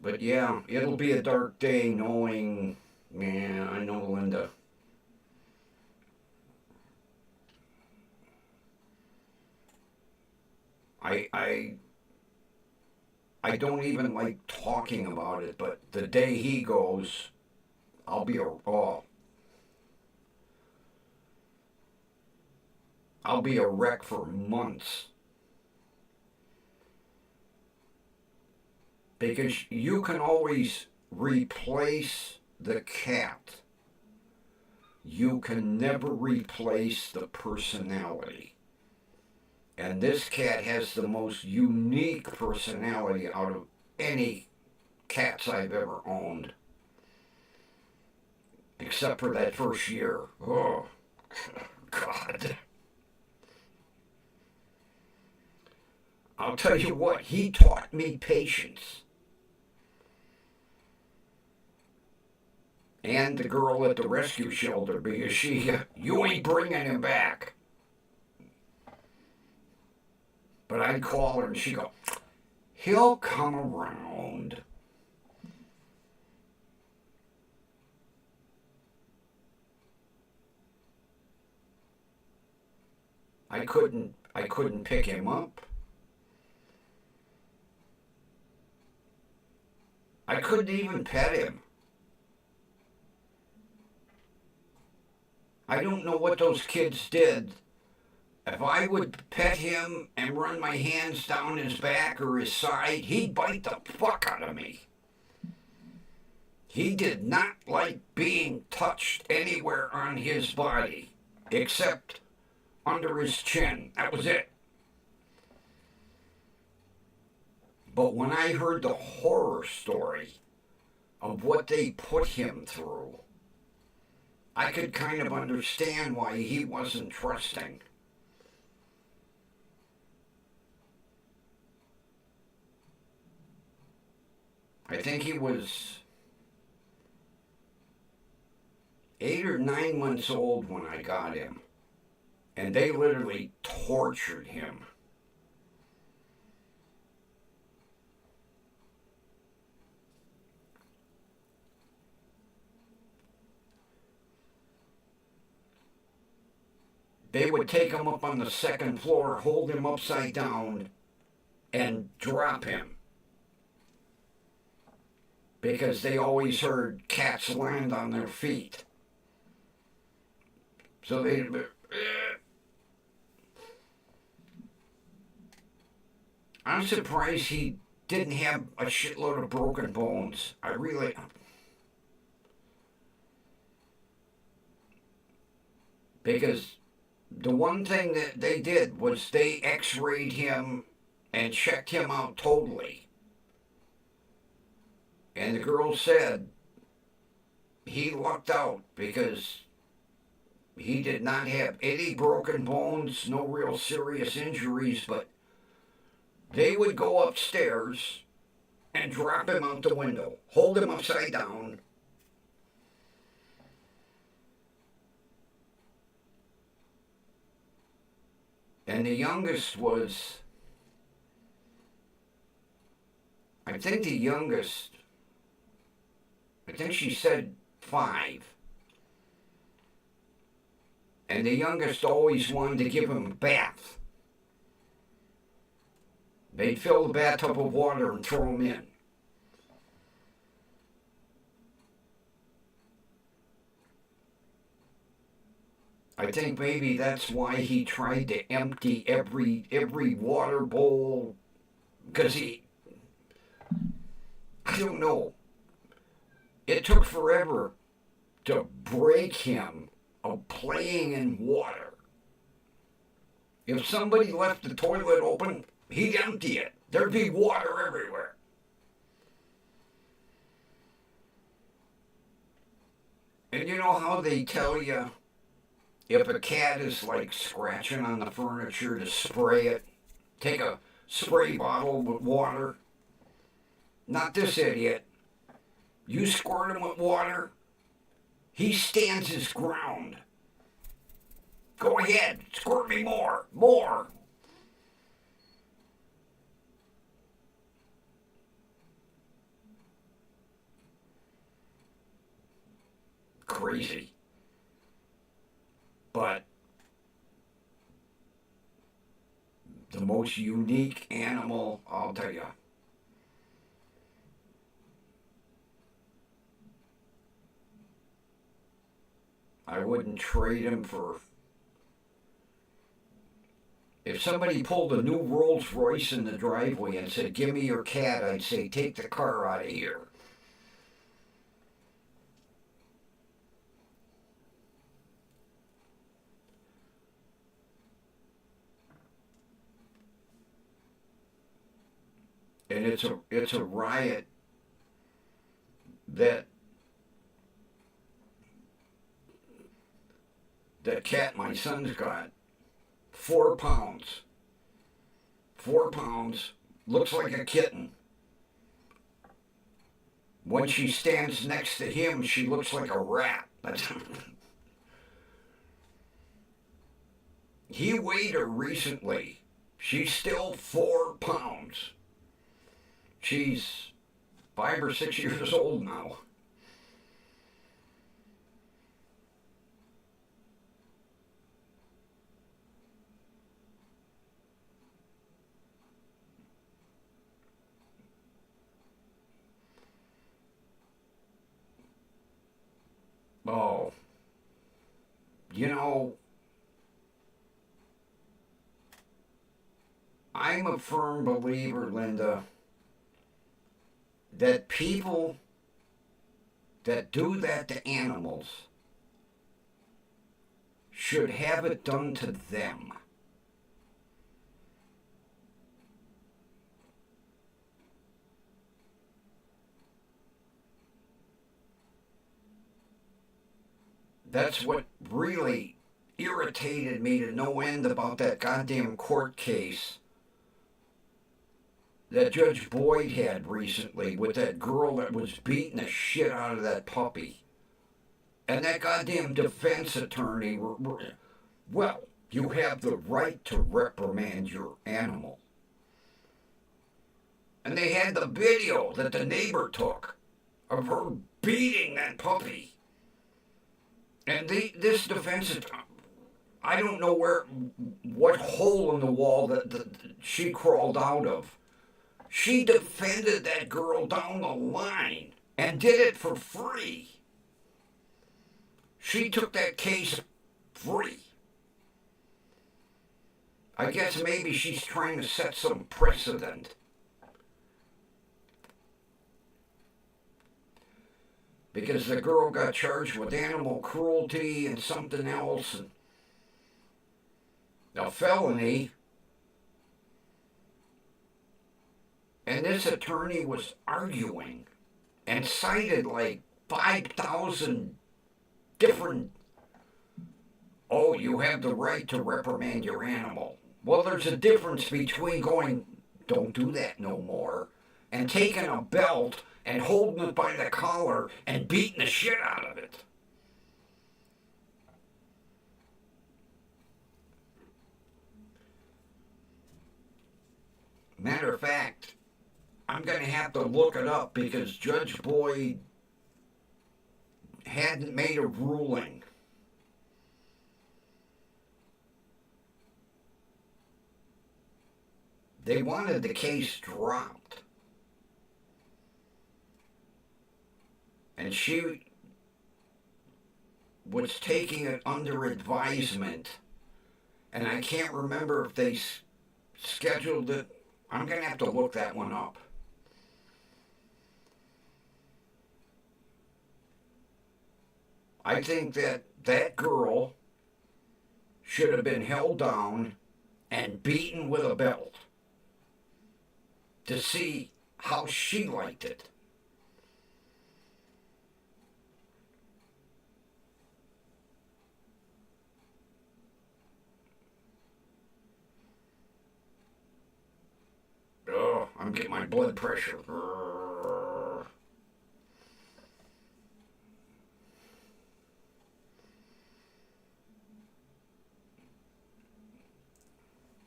But yeah, it'll be a dark day knowing, man, I know Linda. I I don't even like talking about it, but the day he goes, I'll be a wreck for months. Because you can always replace the cat. You can never replace the personality. And this cat has the most unique personality out of any cats I've ever owned. Except for that first year. Oh, God. I'll tell you what, he taught me patience. And the girl at the rescue shelter, because you ain't bringing him back. But I'd call her and she'd go, he'll come around. I couldn't pick him up. I couldn't even pet him. I don't know what those kids did. If I would pet him and run my hands down his back or his side, he'd bite the fuck out of me. He did not like being touched anywhere on his body, except under his chin. That was it. But when I heard the horror story of what they put him through, I could kind of understand why he wasn't trusting. I think he was 8 or 9 months old when I got him. And they literally tortured him. They would take him up on the second floor, hold him upside down, and drop him. Because they always heard cats land on their feet. So they'd be, I'm surprised he didn't have a shitload of broken bones. I really... Because the one thing that they did was they x-rayed him and checked him out totally. And the girl said he lucked out because he did not have any broken bones, no real serious injuries, but they would go upstairs and drop him out the window, hold him upside down. And the youngest was, I think she said 5. And the youngest always wanted to give him a bath. They'd fill the bathtub with water and throw him in. I think maybe that's why he tried to empty every water bowl, because I don't know. It took forever to break him of playing in water. If somebody left the toilet open, he'd empty it. There'd be water everywhere. And you know how they tell you if a cat is like scratching on the furniture to spray it? Take a spray bottle with water. Not this idiot. You squirt him with water, he stands his ground. Go ahead, squirt me more. Crazy. But The most unique animal, I'll tell you. I wouldn't trade him for. If somebody pulled a new Rolls Royce in the driveway and said, "Give me your cat," I'd say, "Take the car out of here." And it's a riot that that cat my son's got. 4 pounds. 4 pounds. Looks like a kitten. When she stands next to him, she looks like a rat. He weighed her recently. She's still 4 pounds. She's 5 or 6 years old now. Oh, you know, I'm a firm believer, Linda, that people that do that to animals should have it done to them. That's what really irritated me to no end about that goddamn court case that Judge Boyd had recently with that girl that was beating the shit out of that puppy. And that goddamn defense attorney, well, you have the right to reprimand your animal. And they had the video that the neighbor took of her beating that puppy. And this defense, I don't know what hole in the wall that she crawled out of. She defended that girl down the line and did it for free. She took that case free. I guess maybe she's trying to set some precedent. Because the girl got charged with animal cruelty and something else, and a felony. And this attorney was arguing and cited like 5,000 different, oh, you have the right to reprimand your animal. Well, there's a difference between going, don't do that no more, and taking a belt and holding it by the collar and beating the shit out of it. Matter of fact, I'm going to have to look it up because Judge Boyd hadn't made a ruling. They wanted the case dropped. And she was taking it under advisement. And I can't remember if they scheduled it. I'm going to have to look that one up. I think that girl should have been held down and beaten with a belt to see how she liked it. Oh, I'm getting my blood pressure.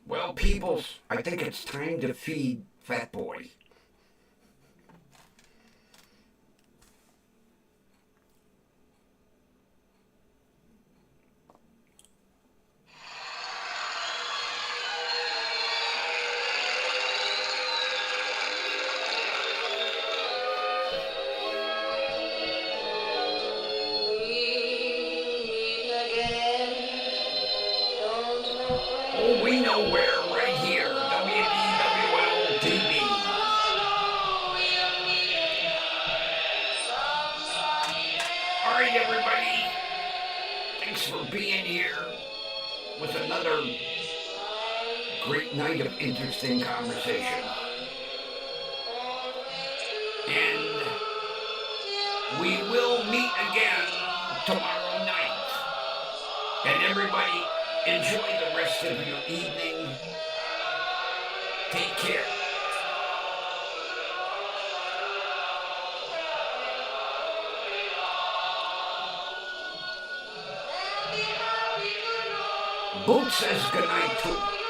Well, peoples, I think it's time to feed Fat Boy. Oh, we know where, right here, WDWL TV. All right, everybody. Thanks for being here with another great night of interesting conversation. And we will meet again tomorrow night. And everybody, enjoy the rest of your evening. Take care. Boot says goodnight too.